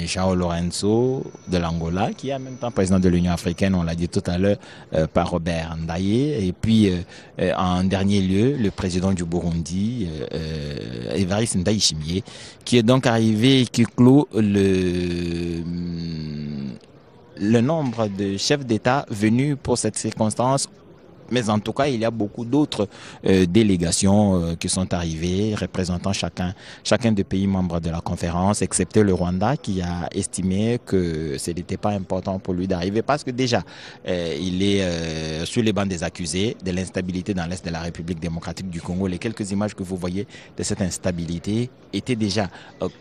Joao Lourenço de l'Angola, qui est en même temps président de l'Union africaine, on l'a dit tout à l'heure, par Robert Ndaye. Et puis, en dernier lieu, le président du Burundi, Évariste Ndayishimiye, qui est donc arrivé et qui clôt le nombre de chefs d'État venus pour cette circonstance Mais en tout cas, il y a beaucoup d'autres délégations qui sont arrivées, représentant chacun des pays membres de la conférence, excepté le Rwanda, qui a estimé que ce n'était pas important pour lui d'arriver, parce que déjà, il est sur les bancs des accusés de l'instabilité dans l'Est de la République démocratique du Congo. Les quelques images que vous voyez de cette instabilité étaient déjà,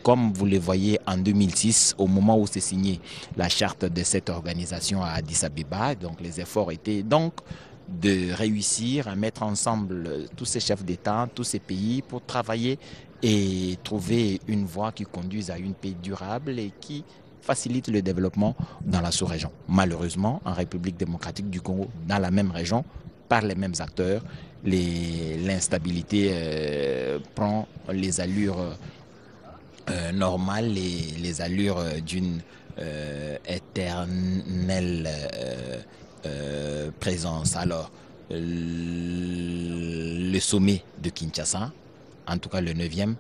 comme vous les voyez en 2006, au moment où s'est signée la charte de cette organisation à Addis Abeba. Donc les efforts étaient donc de réussir à mettre ensemble tous ces chefs d'État, tous ces pays pour travailler et trouver une voie qui conduise à une paix durable et qui facilite le développement dans la sous-région. Malheureusement, en République démocratique du Congo, dans la même région, par les mêmes acteurs, l'instabilité prend les allures normales, les allures d'une éternelle présence. Alors, le sommet de Kinshasa, en tout cas le 9e,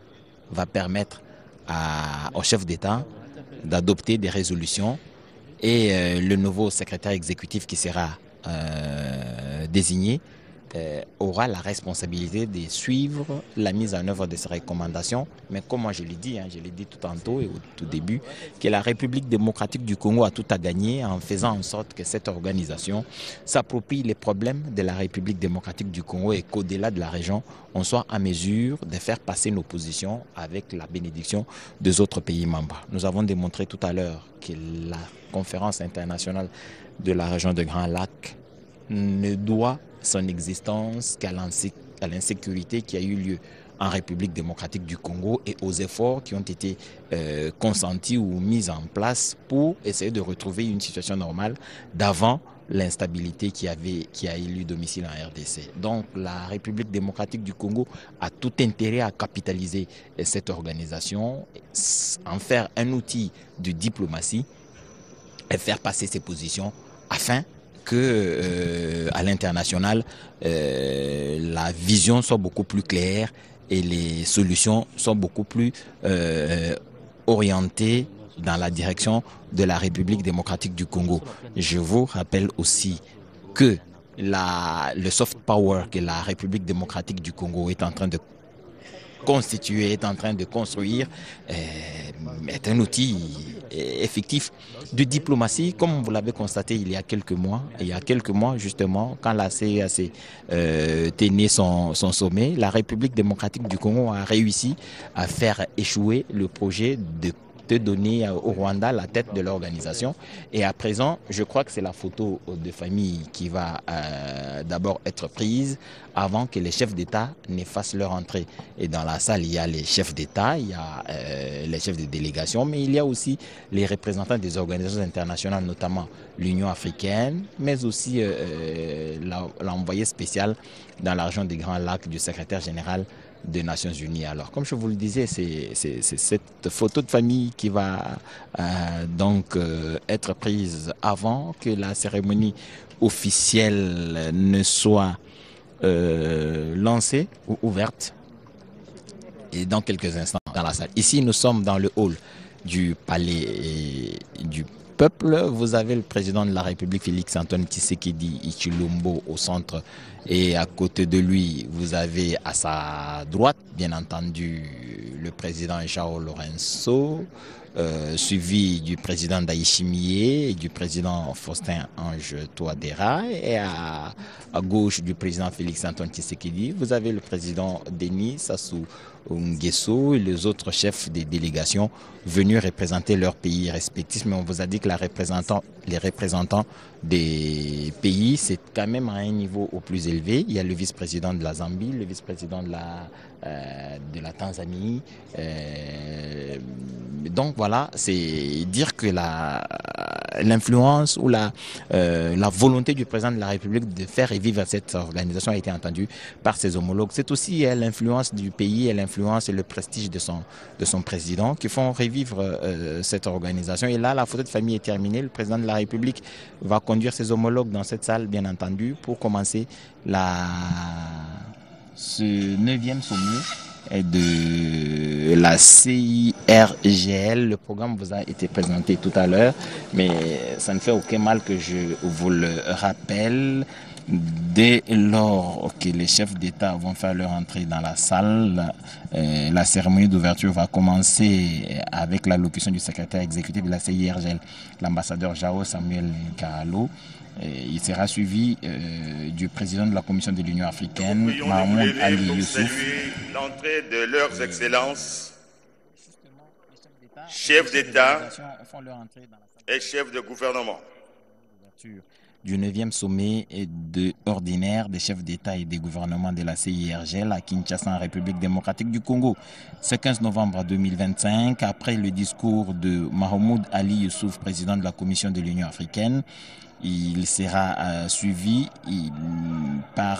va permettre au chef d'État d'adopter des résolutions et le nouveau secrétaire exécutif qui sera désigné aura la responsabilité de suivre la mise en œuvre de ces recommandations. Mais comme moi je l'ai dit tout tantôt et au tout début, que la République démocratique du Congo a tout à gagner en faisant en sorte que cette organisation s'approprie les problèmes de la République démocratique du Congo et qu'au-delà de la région, on soit en mesure de faire passer nos positions avec la bénédiction des autres pays membres. Nous avons démontré tout à l'heure que la conférence internationale de la région de Grand Lac ne doit son existence qu'à l'insécurité qui a eu lieu en République démocratique du Congo et aux efforts qui ont été consentis ou mis en place pour essayer de retrouver une situation normale d'avant l'instabilité qui a élu domicile en RDC. Donc la République démocratique du Congo a tout intérêt à capitaliser cette organisation, en faire un outil de diplomatie et faire passer ses positions afin que à l'international, la vision soit beaucoup plus claire et les solutions sont beaucoup plus orientées dans la direction de la République démocratique du Congo. Je vous rappelle aussi que le soft power que la République démocratique du Congo est en train de constituer, est en train de construire, est un outil effectif de diplomatie, comme vous l'avez constaté il y a quelques mois. Il y a quelques mois, justement, quand la CEAC tenait son sommet, la République démocratique du Congo a réussi à faire échouer le projet de donner au Rwanda la tête de l'organisation. Et à présent, je crois que c'est la photo de famille qui va d'abord être prise avant que les chefs d'État ne fassent leur entrée. Et dans la salle, il y a les chefs d'État, il y a les chefs de délégation, mais il y a aussi les représentants des organisations internationales, notamment l'Union africaine, mais aussi l'envoyé spécial dans la région des Grands Lacs du secrétaire général des Nations Unies. Alors, comme je vous le disais, c'est cette photo de famille qui va donc être prise avant que la cérémonie officielle ne soit lancée ou ouverte. Et dans quelques instants dans la salle. Ici, nous sommes dans le hall du palais du peuple. Vous avez le président de la République, Félix-Antoine Tshisekedi Tshilombo, au centre. Et à côté de lui, vous avez à sa droite, bien entendu, le président João Lourenço, suivi du président Ndayishimiye et du président Faustin Ange Touadéra. Et à gauche du président Félix-Antoine Tshisekedi, vous avez le président Denis Sassou Nguesso et les autres chefs des délégations venus représenter leurs pays respectifs. Mais on vous a dit que les représentants des pays, c'est quand même à un niveau au plus élevé. Il y a le vice-président de la Zambie, le vice-président de la Tanzanie. Donc voilà, c'est dire que l'influence ou la volonté du président de la République de faire revivre cette organisation a été entendue par ses homologues. C'est aussi l'influence du pays et l'influence et le prestige de son président qui font revivre cette organisation. Et là, la photo de famille est terminée. Le président de la République va conduire ses homologues dans cette salle, bien entendu, pour commencer ce 9e sommet de la CIRGL. Le programme vous a été présenté tout à l'heure, mais ça ne fait aucun mal que je vous le rappelle. Dès lors que les chefs d'État vont faire leur entrée dans la salle, la cérémonie d'ouverture va commencer avec l'allocution du secrétaire exécutif de la CIRGL, l'ambassadeur Jao Samuel Karalo. Il sera suivi du président de la Commission de l'Union africaine, Mahmoud Ali Youssouf. L'entrée de leurs excellences, chefs d'État et chefs de gouvernement. Du 9e sommet ordinaire des chefs d'État et des gouvernements de la CIRGL à Kinshasa, en République démocratique du Congo. Ce 15 novembre 2025, après le discours de Mahmoud Ali Youssouf, président de la Commission de l'Union africaine, il sera suivi par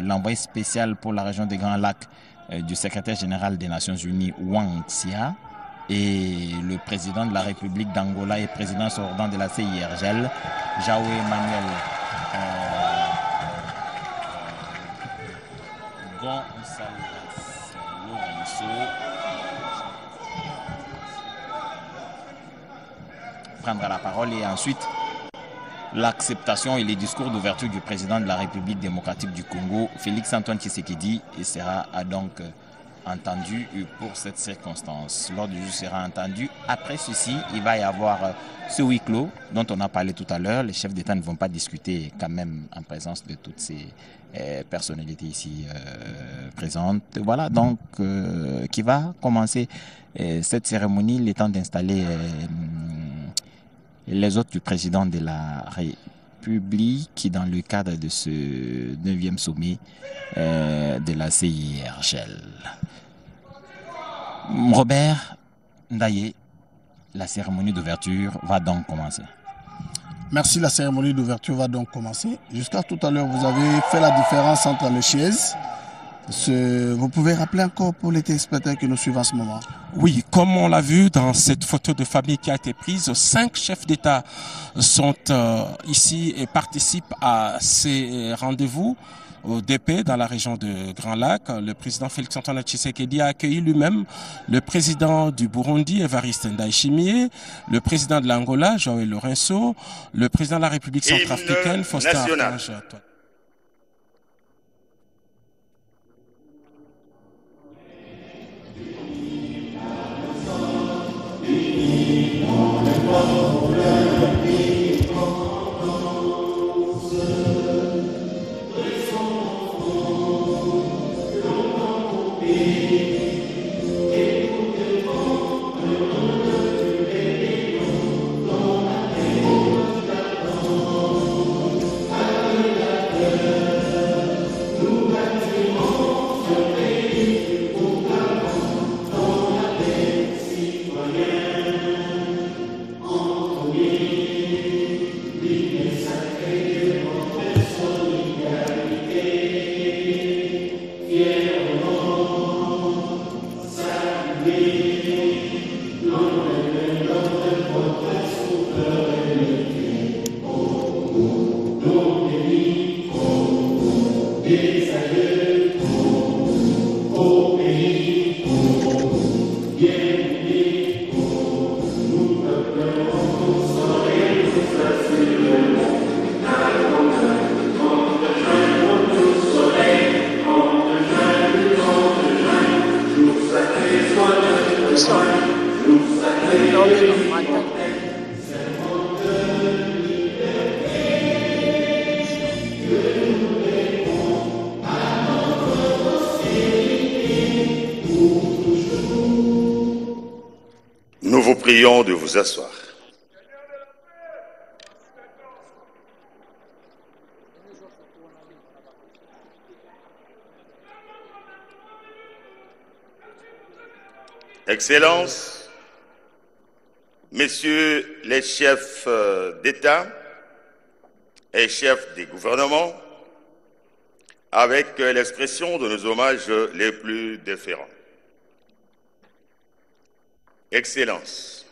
l'envoyé spécial pour la région des Grands Lacs du secrétaire général des Nations Unies, Wang Xia, et le président de la République d'Angola et président sortant de la CIRGL, Jao Emmanuel Gonçalves Lourenço, prendra la parole, et ensuite l'acceptation et les discours d'ouverture du président de la République démocratique du Congo, Félix Antoine Tshisekedi, sera donc entendu pour cette circonstance. L'ordre du jour sera entendu. Après ceci, il va y avoir ce huis clos dont on a parlé tout à l'heure. Les chefs d'État ne vont pas discuter quand même en présence de toutes ces personnalités ici présentes. Voilà donc qui va commencer cette cérémonie, le temps d'installer les hôtes du président de la République qui, dans le cadre de ce 9e sommet de la CIRGL. Robert Ndaye, la cérémonie d'ouverture va donc commencer. Merci, la cérémonie d'ouverture va donc commencer. Jusqu'à tout à l'heure, vous avez fait la différence entre les chaises. Vous pouvez rappeler encore pour les téléspectateurs qui nous suivent en ce moment? Oui, comme on l'a vu dans cette photo de famille qui a été prise, 5 chefs d'État sont ici et participent à ces rendez-vous au DP dans la région de Grand Lac. Le président Félix Antoine Tshisekedi a accueilli lui-même le président du Burundi, Evariste Ndayishimiye, le président de l'Angola, João Lourenço, le président de la République centrafricaine, Faustin Archange. Nous vous prions de vous asseoir. Excellences, Messieurs les chefs d'État et chefs des gouvernements, avec l'expression de nos hommages les plus déférents. Excellences,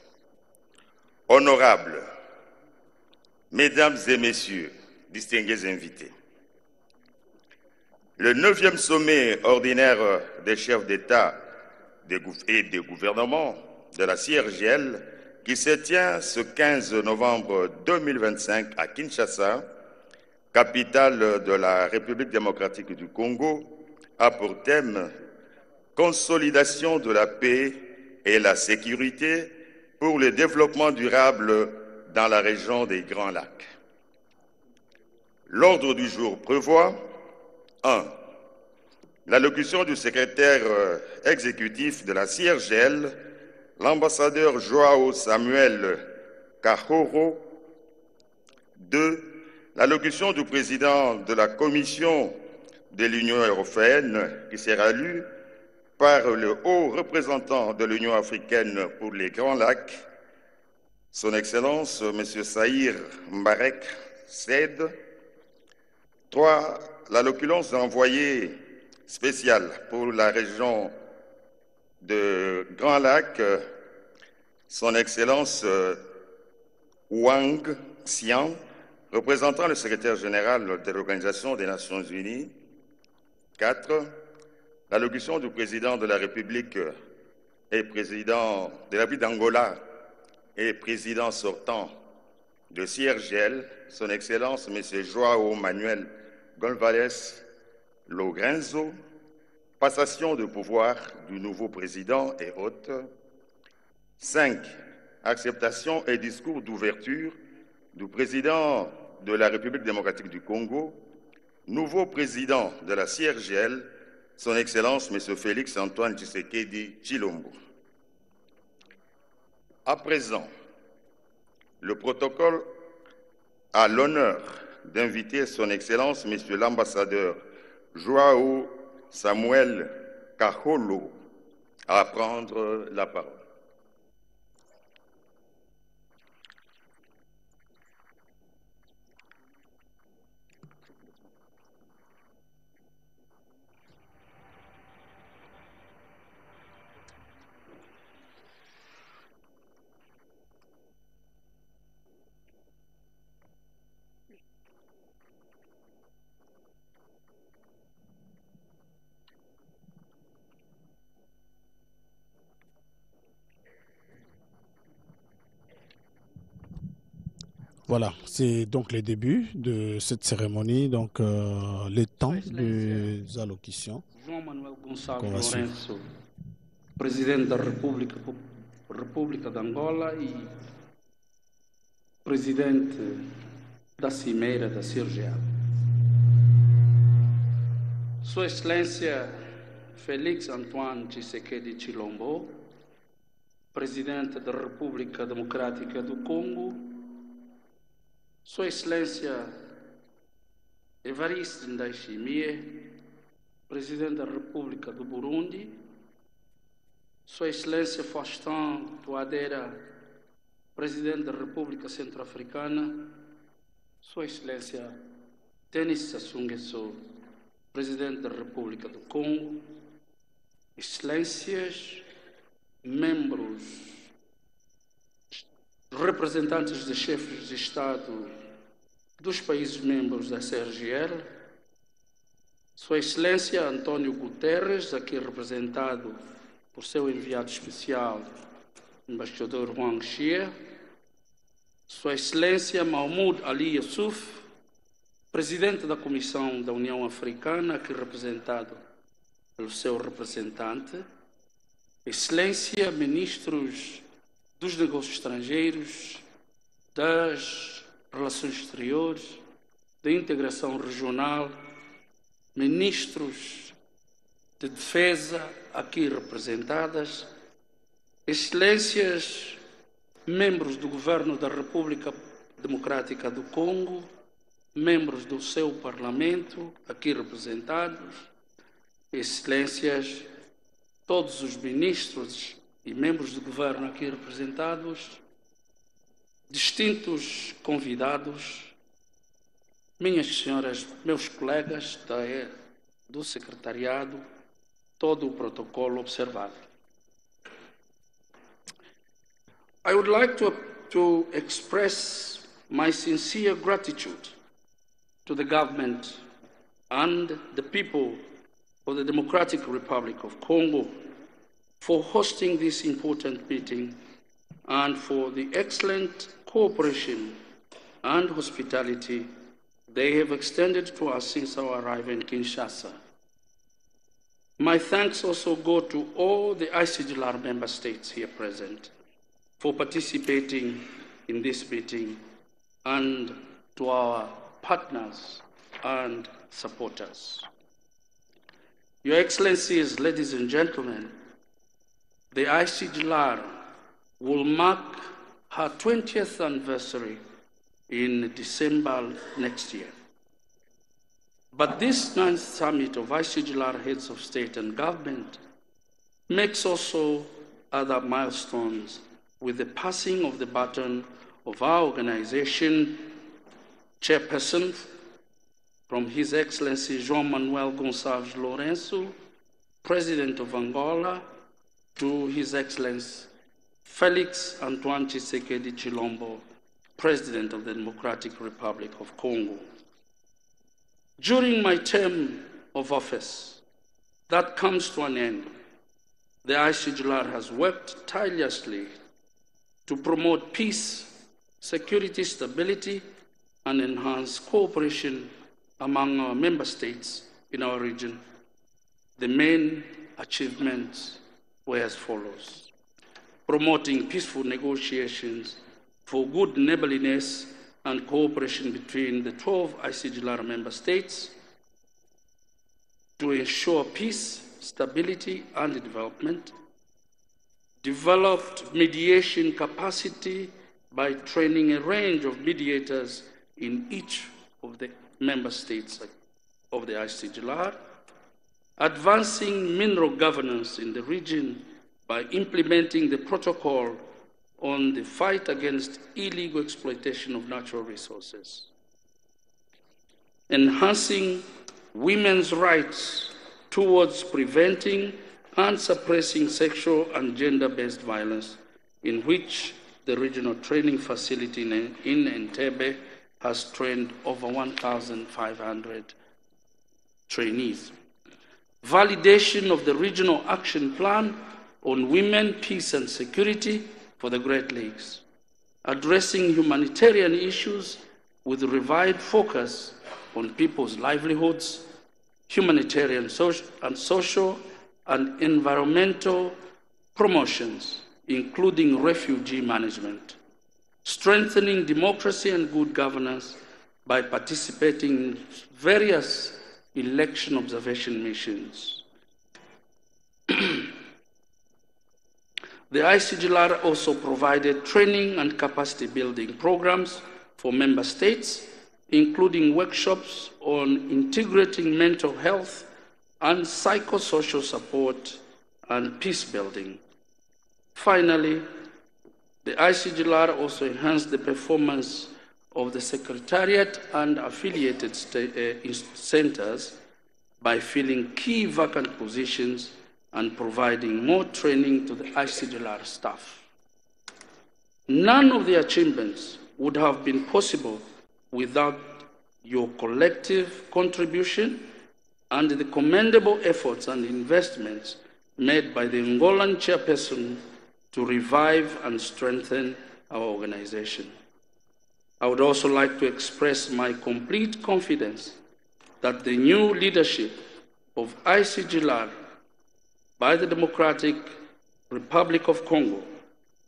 honorables, Mesdames et Messieurs, distingués invités, le 9e sommet ordinaire des chefs d'État et des gouvernements de la CIRGL, qui se tient ce 15 novembre 2025 à Kinshasa, capitale de la République démocratique du Congo, a pour thème « Consolidation de la paix et la sécurité pour le développement durable dans la région des Grands Lacs ». L'ordre du jour prévoit 1. L'allocution du secrétaire exécutif de la CIRGL, l'ambassadeur Joao Samuel Kahoro. 2. L'allocution du président de la Commission de l'Union européenne qui sera lue par le haut représentant de l'Union africaine pour les Grands Lacs, son Excellence M. Saïr Mbarek Said. 3. L'allocution d'envoyé spécial pour la région de Grands Lacs, son Excellence Wang Xian, représentant le secrétaire général de l'Organisation des Nations Unies. 4. L'allocution du président de la République et président de la République d'Angola et président sortant de CIRGL, son Excellence M. Joao Manuel Gonçalves Lourenço, passation de pouvoir du nouveau président et hôte. 5. Acceptation et discours d'ouverture du président de la République démocratique du Congo, nouveau président de la CIRGL, son Excellence M. Félix Antoine Tshisekedi Tshilombo. À présent, le protocole a l'honneur d'inviter son Excellence M. l'ambassadeur Joao Samuel Kaholo à prendre la parole. Voilà, c'est donc le début de cette cérémonie, donc le temps des allocutions. João Manuel Gonçalves Lourenço, presidente da República de Angola e presidente da Cimeira da CIRGL. Sua Excelência Félix Antoine Tshisekedi Tshilombo, presidente da República Democrática do Congo, Sua Excelência Evariste Ndayishimiye, presidente da República do Burundi, Sua Excelência Faustin Touadéra, presidente da República Centro-Africana, Sua Excelência Denis Sassou Nguesso, presidente da República do Congo, Excelências, membros, representantes de chefes de Estado dos países membros da CIRGL, Sua Excelência António Guterres, aqui representado por seu enviado especial, embaixador Wang Xie, Sua Excelência Mahmoud Ali Youssouf, presidente da Comissão da União Africana, aqui representado pelo seu representante, Excelência, ministros dos negócios estrangeiros, das relações exteriores, da integração regional, ministros de defesa aqui representadas, Excelências, membros do Governo da República Democrática do Congo, membros do seu Parlamento aqui representados, Excelências, todos os ministros e membros do governo aqui representados, distintos convidados, minhas senhoras, meus colegas do secretariado, todo o protocolo observado. I would like to express my sincere gratitude to the government and the people of the Democratic Republic of Congo for hosting this important meeting and for the excellent cooperation and hospitality they have extended to us since our arrival in Kinshasa. My thanks also go to all the ICGLR member states here present for participating in this meeting, and to our partners and supporters. Your Excellencies, ladies and gentlemen, the ICGLR will mark her 20th anniversary in December next year. But this 9th summit of ICGLR heads of state and government makes also other milestones with the passing of the baton of our organization chairperson from His Excellency João Manuel Gonçalves Lourenço, President of Angola, to His Excellency Felix Antoine Tshisekedi Chilombo, President of the Democratic Republic of Congo. During my term of office, that comes to an end, the ICGLR has worked tirelessly to promote peace, security, stability, and enhance cooperation among our member states in our region. The main achievements were as follows: promoting peaceful negotiations for good neighborliness and cooperation between the 12 ICGLR member states to ensure peace, stability, and development. Developed mediation capacity by training a range of mediators in each of the member states of the ICGLR. Advancing mineral governance in the region by implementing the protocol on the fight against illegal exploitation of natural resources. Enhancing women's rights towards preventing and suppressing sexual and gender-based violence, in which the regional training facility in Entebbe has trained over 1,500 trainees. Validation of the regional action plan on women, peace and security for the Great Lakes. Addressing humanitarian issues with revived focus on people's livelihoods, humanitarian and social and environmental promotions, including refugee management. Strengthening democracy and good governance by participating in various election observation missions. The ICGLR also provided training and capacity building programs for member states, including workshops on integrating mental health and psychosocial support and peace building. Finally, the ICGLR also enhanced the performance of the Secretariat and affiliated centers by filling key vacant positions and providing more training to the ICGLR staff. None of the achievements would have been possible without your collective contribution and the commendable efforts and investments made by the Angolan chairperson to revive and strengthen our organization. I would also like to express my complete confidence that the new leadership of ICGLR by the Democratic Republic of Congo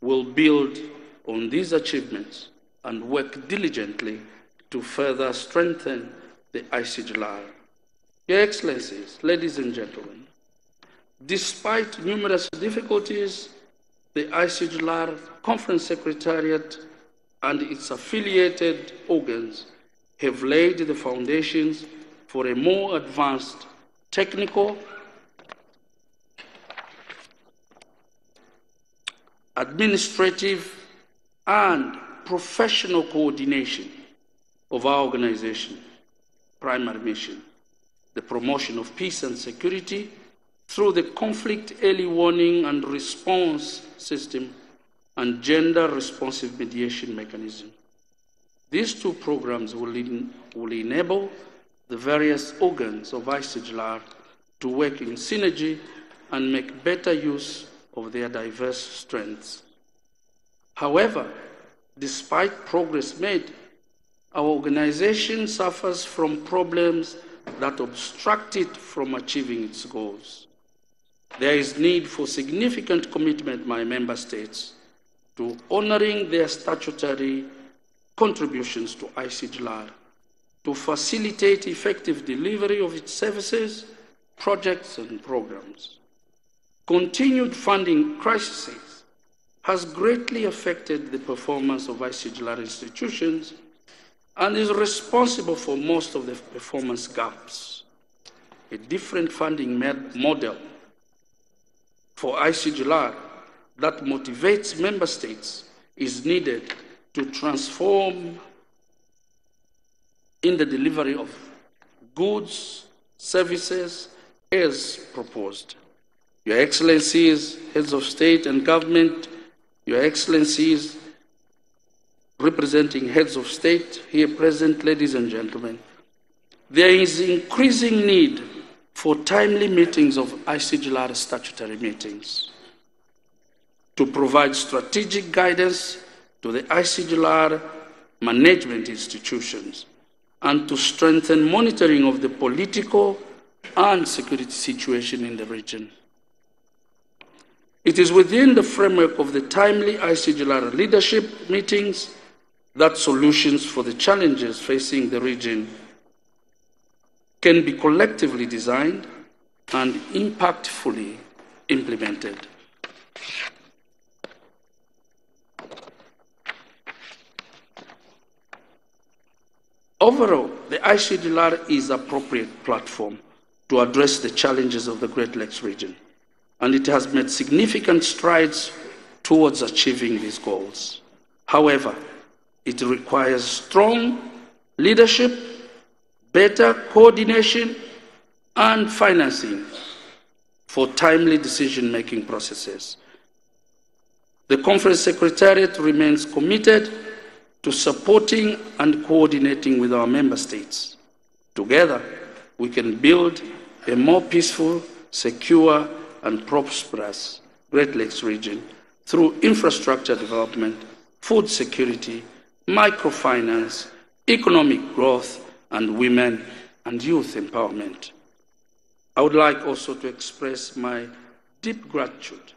will build on these achievements and work diligently to further strengthen the ICGLR. Your Excellencies, ladies and gentlemen, despite numerous difficulties, the ICGLR Conference Secretariat and its affiliated organs have laid the foundations for a more advanced technical, administrative, and professional coordination of our organization, primary mission, the promotion of peace and security through the conflict early warning and response system and gender-responsive mediation mechanism. These two programs will enable the various organs of ICGLR to work in synergy and make better use of their diverse strengths. However, despite progress made, our organization suffers from problems that obstruct it from achieving its goals. There is need for significant commitment by member states to honoring their statutory contributions to ICGLR, to facilitate effective delivery of its services, projects, and programs. Continued funding crises has greatly affected the performance of ICGLR institutions and is responsible for most of the performance gaps. A different funding model for ICGLR that motivates member states is needed to transform in the delivery of goods, services, as proposed. Your Excellencies, heads of state and government, Your Excellencies, representing heads of state here present, ladies and gentlemen, there is increasing need for timely meetings of ICGLR statutory meetings to provide strategic guidance to the ICGLR management institutions and to strengthen monitoring of the political and security situation in the region. It is within the framework of the timely ICGLR leadership meetings that solutions for the challenges facing the region can be collectively designed and impactfully implemented. Overall, the ICGLR is an appropriate platform to address the challenges of the Great Lakes region, and it has made significant strides towards achieving these goals. However, it requires strong leadership, better coordination, and financing for timely decision-making processes. The Conference Secretariat remains committed to supporting and coordinating with our member states. Together, we can build a more peaceful, secure, and prosperous Great Lakes region through infrastructure development, food security, microfinance, economic growth, and women and youth empowerment. I would like also to express my deep gratitude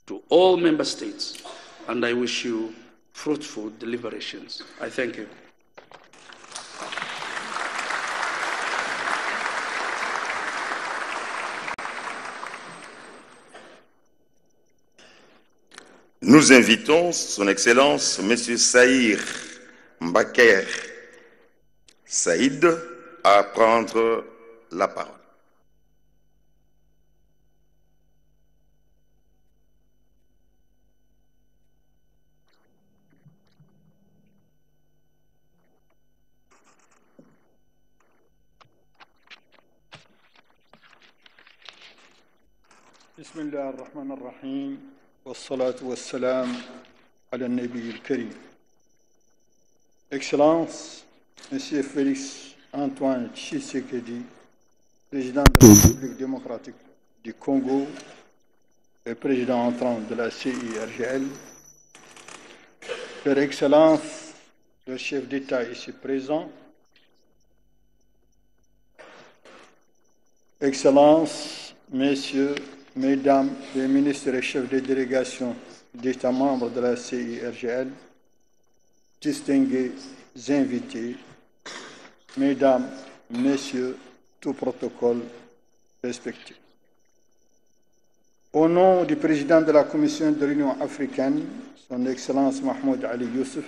to all member states, and I wish you fruitful deliberations. I thank you. Nous invitons Son Excellence M. Saïr Mbaker Saïd à prendre la parole. بسم الله الرحمن الرحيم والصلاة والسلام على النبي الكريم. Excellence, Monsieur Félix Antoine Tshisekedi, président de la République démocratique du Congo et président entrant de la CIRGL, Leur Excellence, le chef d'État ici présent, Excellences, Messieurs, Mesdames les ministres et chefs de délégation d'États membres de la CIRGL, distingués invités, Mesdames, Messieurs, tout protocole respecté. Au nom du président de la Commission de l'Union africaine, Son Excellence Mahmoud Ali Youssef,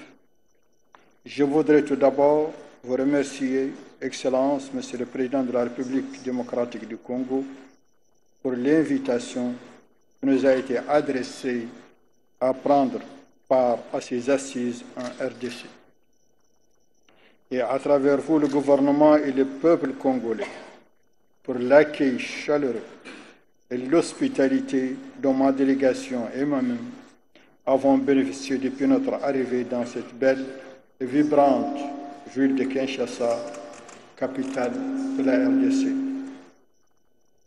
je voudrais tout d'abord vous remercier, Excellence, Monsieur le Président de la République démocratique du Congo, pour l'invitation qui nous a été adressée à prendre part à ces assises en RDC. Et à travers vous, le gouvernement et le peuple congolais, pour l'accueil chaleureux et l'hospitalité dont ma délégation et moi-même avons bénéficié depuis notre arrivée dans cette belle et vibrante ville de Kinshasa, capitale de la RDC.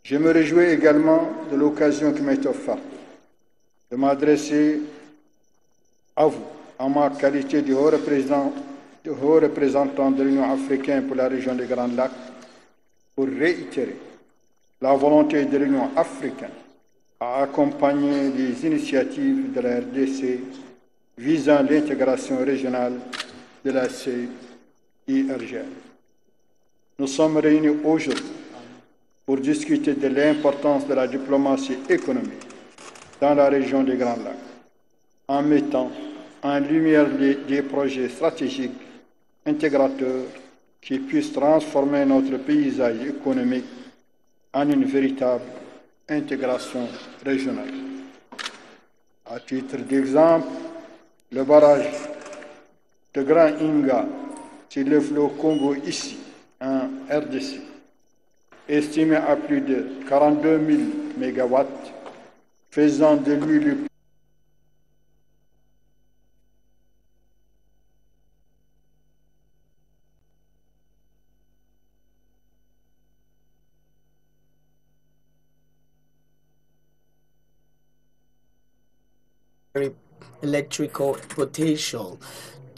Je me réjouis également de l'occasion qui m'est offerte de m'adresser à vous en ma qualité de haut représentant de haut représentant de l'Union africaine pour la région des Grands Lacs pour réitérer la volonté de l'Union africaine à accompagner les initiatives de la RDC visant l'intégration régionale de la CIRGL. Nous sommes réunis aujourd'hui pour discuter de l'importance de la diplomatie économique dans la région des Grands Lacs, en mettant en lumière des projets stratégiques intégrateurs qui puissent transformer notre paysage économique en une véritable intégration régionale. À titre d'exemple, le barrage de Grand Inga sur le fleuve Congo ici, en RDC, estimé à plus de 42 000 MW, faisant de lui le electrical potential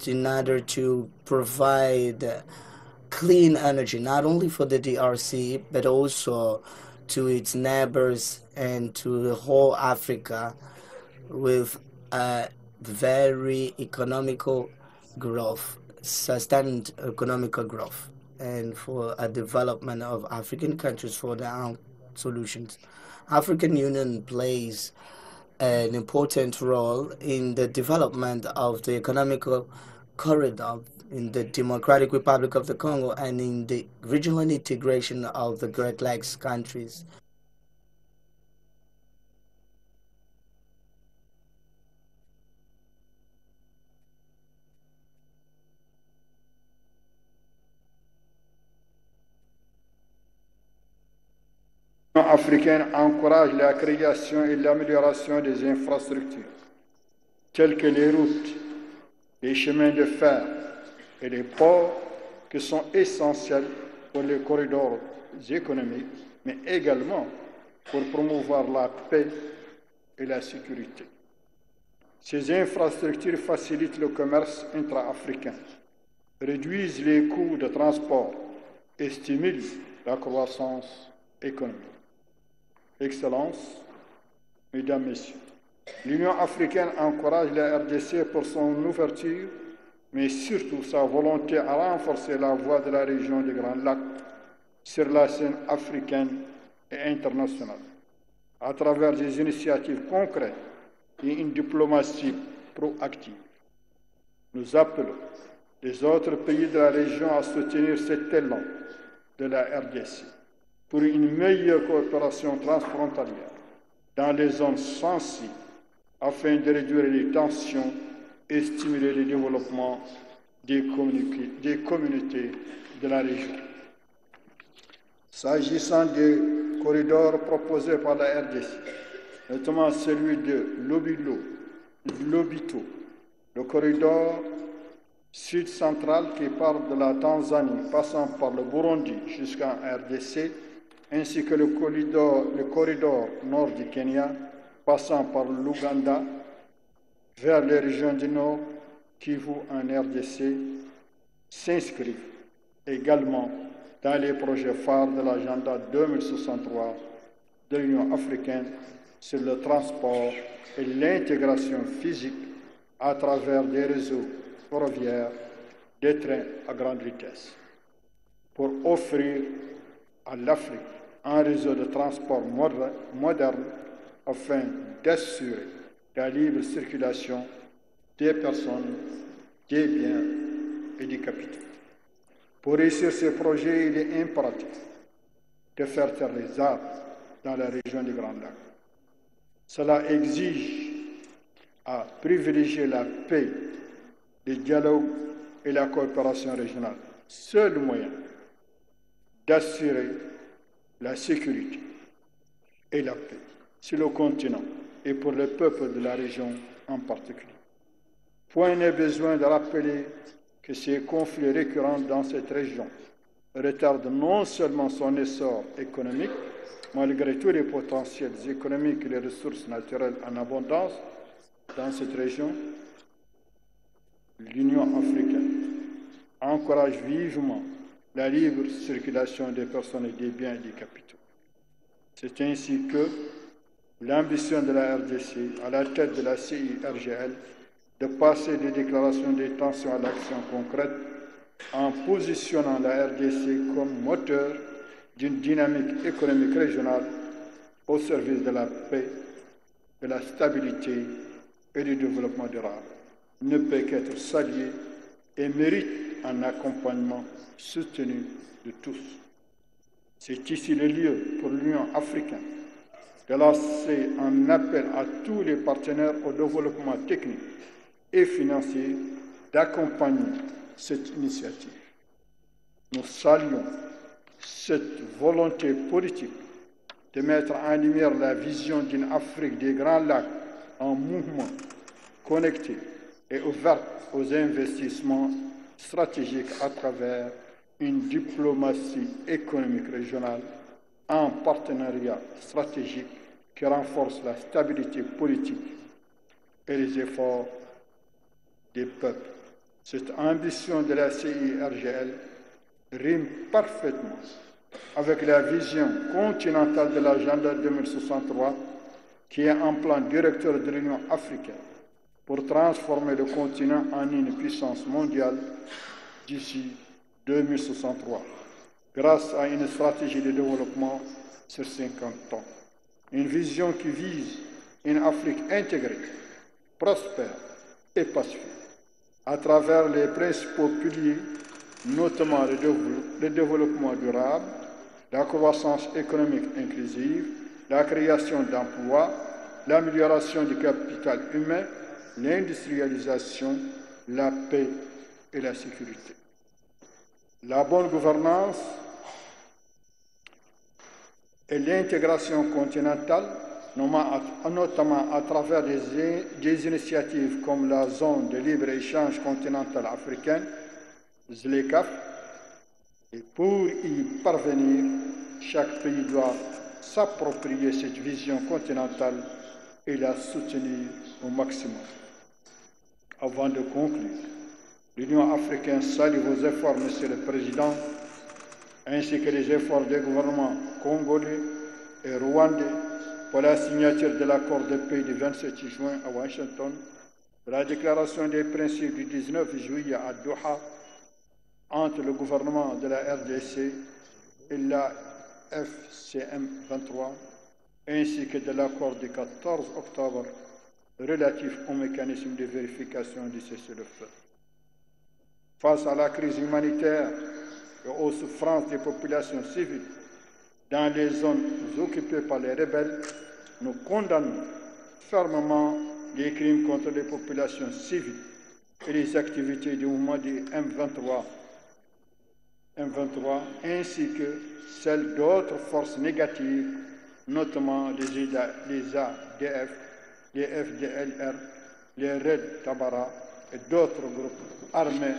in order to provide clean energy, not only for the DRC, but also to its neighbors and to the whole Africa with a very economical growth, sustained economical growth, and for a development of African countries for their own solutions. African Union plays an important role in the development of the economical corridor in the Democratic Republic of the Congo and in the regional integration of the Great Lakes countries. Africaine encourage la création et l'amélioration des infrastructures, telles que les routes, les chemins de fer et les ports, qui sont essentiels pour les corridors économiques, mais également pour promouvoir la paix et la sécurité. Ces infrastructures facilitent le commerce intra-africain, réduisent les coûts de transport et stimulent la croissance économique. Excellences, Mesdames, Messieurs, l'Union africaine encourage la RDC pour son ouverture, mais surtout sa volonté à renforcer la voix de la région des Grands Lacs sur la scène africaine et internationale, à travers des initiatives concrètes et une diplomatie proactive. Nous appelons les autres pays de la région à soutenir cet élan de la RDC pour une meilleure coopération transfrontalière dans les zones sensibles afin de réduire les tensions et stimuler le développement des communautés de la région. S'agissant des corridors proposés par la RDC, notamment celui de Lobito, le corridor sud-central qui part de la Tanzanie passant par le Burundi jusqu'en RDC, ainsi que le corridor nord du Kenya, passant par l'Ouganda vers les régions du Nord, Kivu en RDC, s'inscrivent également dans les projets phares de l'agenda 2063 de l'Union africaine sur le transport et l'intégration physique à travers des réseaux ferroviaires, des trains à grande vitesse, pour offrir à l'Afrique un réseau de transport moderne afin d'assurer la libre circulation des personnes, des biens et des capitaux. Pour réussir ces projets, il est impératif de faire taire les arbres dans la région des Grands Lacs. Cela exige à privilégier la paix, le dialogue et la coopération régionale, seul moyen d'assurer la sécurité et la paix sur le continent et pour le peuple de la région en particulier. Point n'est besoin de rappeler que ces conflits récurrents dans cette région retardent non seulement son essor économique, malgré tous les potentiels économiques et les ressources naturelles en abondance dans cette région, l'Union africaine encourage vivement la libre circulation des personnes et des biens et des capitaux. C'est ainsi que l'ambition de la RDC, à la tête de la CIRGL, de passer des déclarations d'intention à l'action concrète en positionnant la RDC comme moteur d'une dynamique économique régionale au service de la paix, de la stabilité et du développement durable, ne peut qu'être salué et mérite un accompagnement soutenu de tous. C'est ici le lieu pour l'Union africaine de lancer un appel à tous les partenaires au développement technique et financier d'accompagner cette initiative. Nous saluons cette volonté politique de mettre en lumière la vision d'une Afrique des Grands Lacs en mouvement, connectée et ouverte aux investissements stratégiques à travers une diplomatie économique régionale en partenariat stratégique qui renforce la stabilité politique et les efforts des peuples. Cette ambition de la CIRGL rime parfaitement avec la vision continentale de l'agenda 2063 qui est un plan directeur de l'Union africaine pour transformer le continent en une puissance mondiale d'ici 2063 grâce à une stratégie de développement sur 50 ans. Une vision qui vise une Afrique intégrée, prospère et pacifique à travers les principaux piliers, notamment le développement durable, la croissance économique inclusive, la création d'emplois, l'amélioration du capital humain, l'industrialisation, la paix et la sécurité. La bonne gouvernance et l'intégration continentale, notamment à travers des initiatives comme la zone de libre-échange continentale africaine, ZLECAf, et pour y parvenir, chaque pays doit s'approprier cette vision continentale et la soutenir au maximum. Avant de conclure, l'Union africaine salue vos efforts, Monsieur le Président, ainsi que les efforts des gouvernements congolais et rwandais pour la signature de l'accord de paix du 27 juin à Washington, de la déclaration des principes du 19 juillet à Doha entre le gouvernement de la RDC et la FCM 23, ainsi que de l'accord du 14 octobre relatif au mécanisme de vérification du cessez-le-feu. Face à la crise humanitaire et aux souffrances des populations civiles dans les zones occupées par les rebelles, nous condamnons fermement les crimes contre les populations civiles et les activités du mouvement du M23, ainsi que celles d'autres forces négatives, notamment les ADF, les FDLR, les Red Tabara et d'autres groupes armés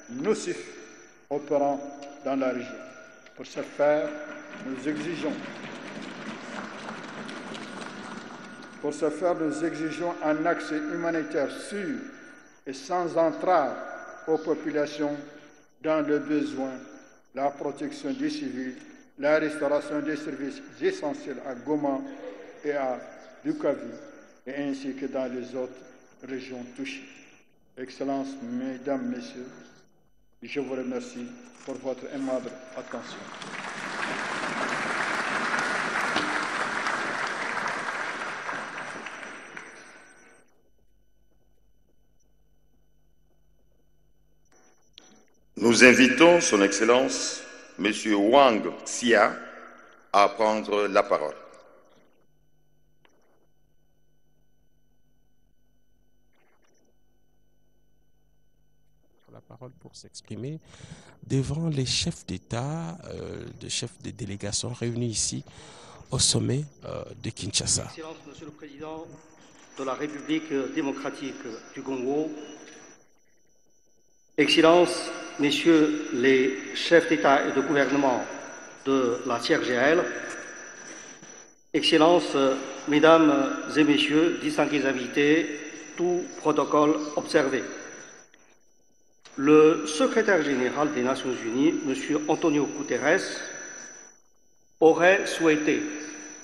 nocifs opérant dans la région. Pour ce faire, nous exigeons un accès humanitaire sûr et sans entrave aux populations dans le besoin, la protection des civils, la restauration des services essentiels à Goma et à Bukavu, et ainsi que dans les autres régions touchées. Excellences, Mesdames, Messieurs, je vous remercie pour votre aimable attention. Nous invitons Son Excellence, M. Wang Xia, à prendre la parole. La parole pour s'exprimer devant les chefs d'État, les chefs des délégations réunis ici au sommet de Kinshasa. Excellence, Monsieur le Président de la République démocratique du Congo, Excellences, Messieurs les chefs d'État et de gouvernement de la CIRGL, Excellences, Mesdames et Messieurs, distingués invités, tout protocole observé. le secrétaire général des Nations Unies, M. Antonio Guterres, aurait souhaité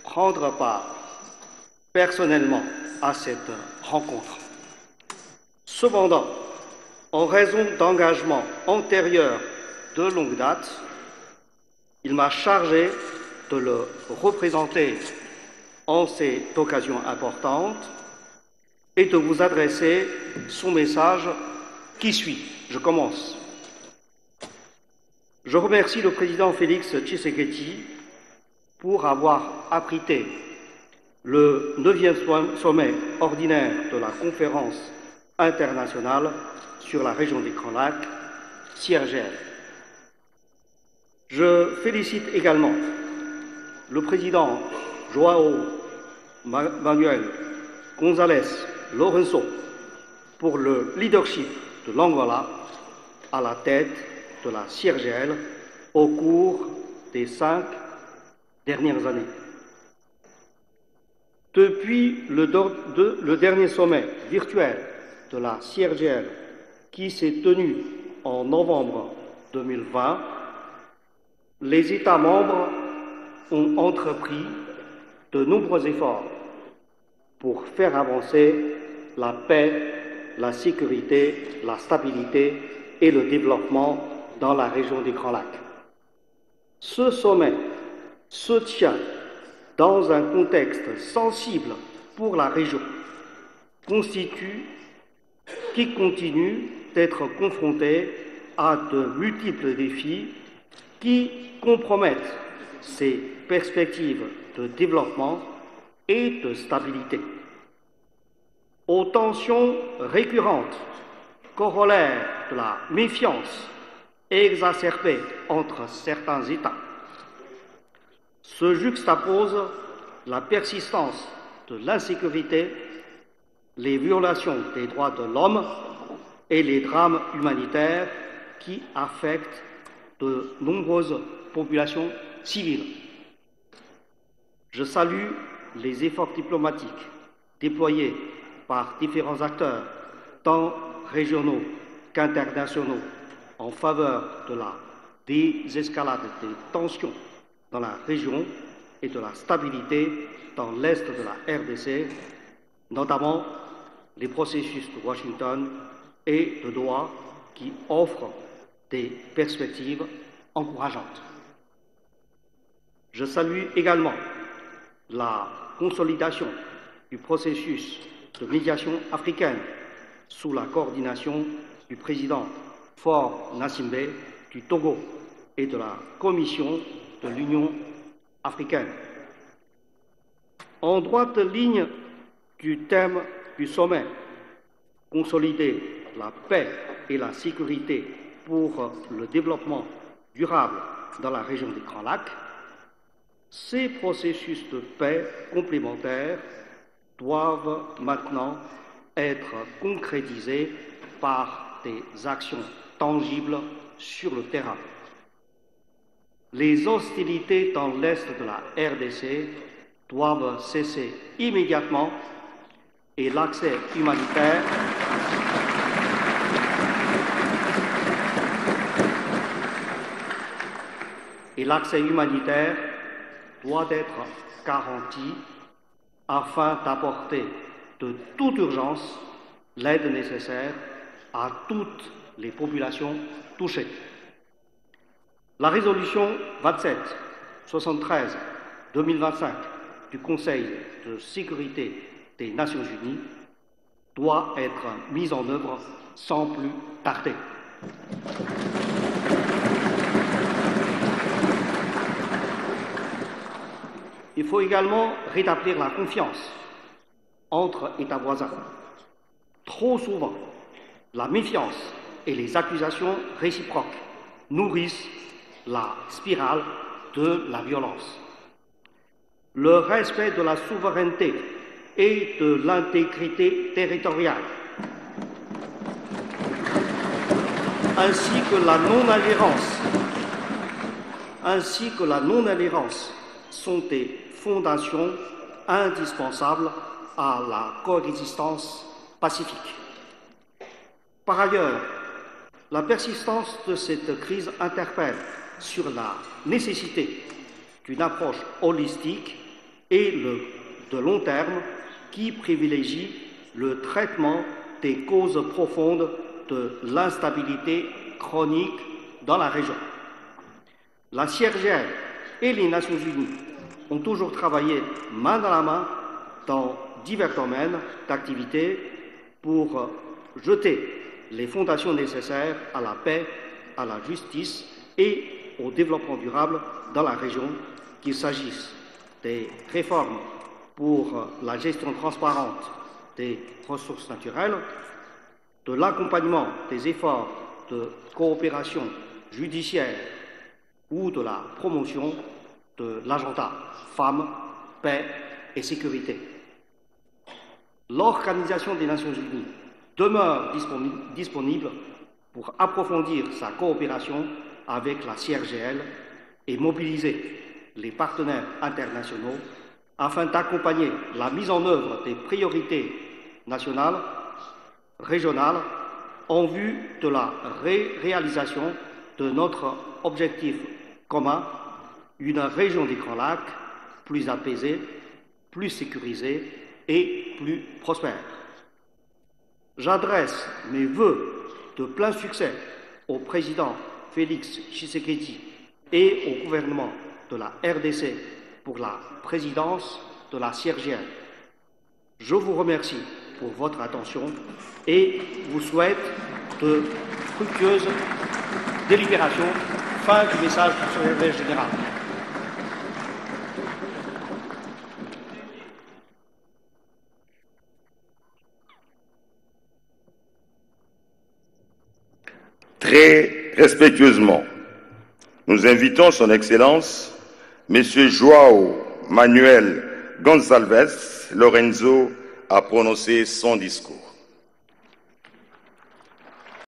prendre part personnellement à cette rencontre. Cependant, en raison d'engagements antérieurs de longue date, il m'a chargé de le représenter en cette occasion importante et de vous adresser son message qui suit. Je commence. Je remercie le président Félix Tshisekedi pour avoir abrité le 9e sommet ordinaire de la conférence internationale sur la région des Grands Lacs, CIRGL. Je félicite également le président João Manuel González Lourenço pour le leadership de l'Angola à la tête de la CIRGL au cours des 5 dernières années. Depuis le dernier sommet virtuel de la CIRGL qui s'est tenu en novembre 2020, les États membres ont entrepris de nombreux efforts pour faire avancer la paix, la sécurité, la stabilité et le développement dans la région des Grands Lacs. Ce sommet se tient dans un contexte sensible pour la région, qui continue d'être confrontée à de multiples défis qui compromettent ses perspectives de développement et de stabilité. Aux tensions récurrentes, corollaires de la méfiance exacerbée entre certains États, se juxtapose la persistance de l'insécurité, les violations des droits de l'homme et les drames humanitaires qui affectent de nombreuses populations civiles. Je salue les efforts diplomatiques déployés par différents acteurs, tant régionaux qu'internationaux, en faveur de la désescalade des tensions dans la région et de la stabilité dans l'est de la RDC, notamment les processus de Washington et de Doha qui offrent des perspectives encourageantes. Je salue également la consolidation du processus de médiation africaine sous la coordination du président Faure Gnassingbé du Togo et de la Commission de l'Union africaine. En droite ligne du thème du sommet, consolider la paix et la sécurité pour le développement durable dans la région des Grands Lacs, ces processus de paix complémentaires doivent maintenant être concrétisés par des actions tangibles sur le terrain. Les hostilités dans l'est de la RDC doivent cesser immédiatement et l'accès humanitaire doit être garanti afin d'apporter de toute urgence l'aide nécessaire à toutes les populations touchées. La résolution 2773-2025 du Conseil de sécurité des Nations Unies doit être mise en œuvre sans plus tarder. Il faut également rétablir la confiance entre États voisins. Trop souvent, la méfiance et les accusations réciproques nourrissent la spirale de la violence. Le respect de la souveraineté et de l'intégrité territoriale, ainsi que la non-ingérence sont des fondations indispensables à la coexistence pacifique. Par ailleurs, La persistance de cette crise interpelle sur la nécessité d'une approche holistique et de long terme qui privilégie le traitement des causes profondes de l'instabilité chronique dans la région. La CIRGL et les Nations Unies ont toujours travaillé main dans la main dans divers domaines d'activité pour jeter les fondations nécessaires à la paix, à la justice et au développement durable dans la région, qu'il s'agisse des réformes pour la gestion transparente des ressources naturelles, de l'accompagnement des efforts de coopération judiciaire ou de la promotion de l'agenda femmes, paix et sécurité. L'Organisation des Nations Unies demeure disponible pour approfondir sa coopération avec la CIRGL et mobiliser les partenaires internationaux afin d'accompagner la mise en œuvre des priorités nationales, régionales, en vue de la réalisation de notre objectif commun, une région des Grands Lacs plus apaisée, plus sécurisée et plus prospère. J'adresse mes vœux de plein succès au président Félix Tshisekedi et au gouvernement de la RDC pour la présidence de la CIRGL. Je vous remercie pour votre attention et vous souhaite de fructueuses délibérations. Fin du message du secrétaire général. Très respectueusement, nous invitons Son Excellence, M. João Manuel Gonçalves Lorenzo, à prononcer son discours.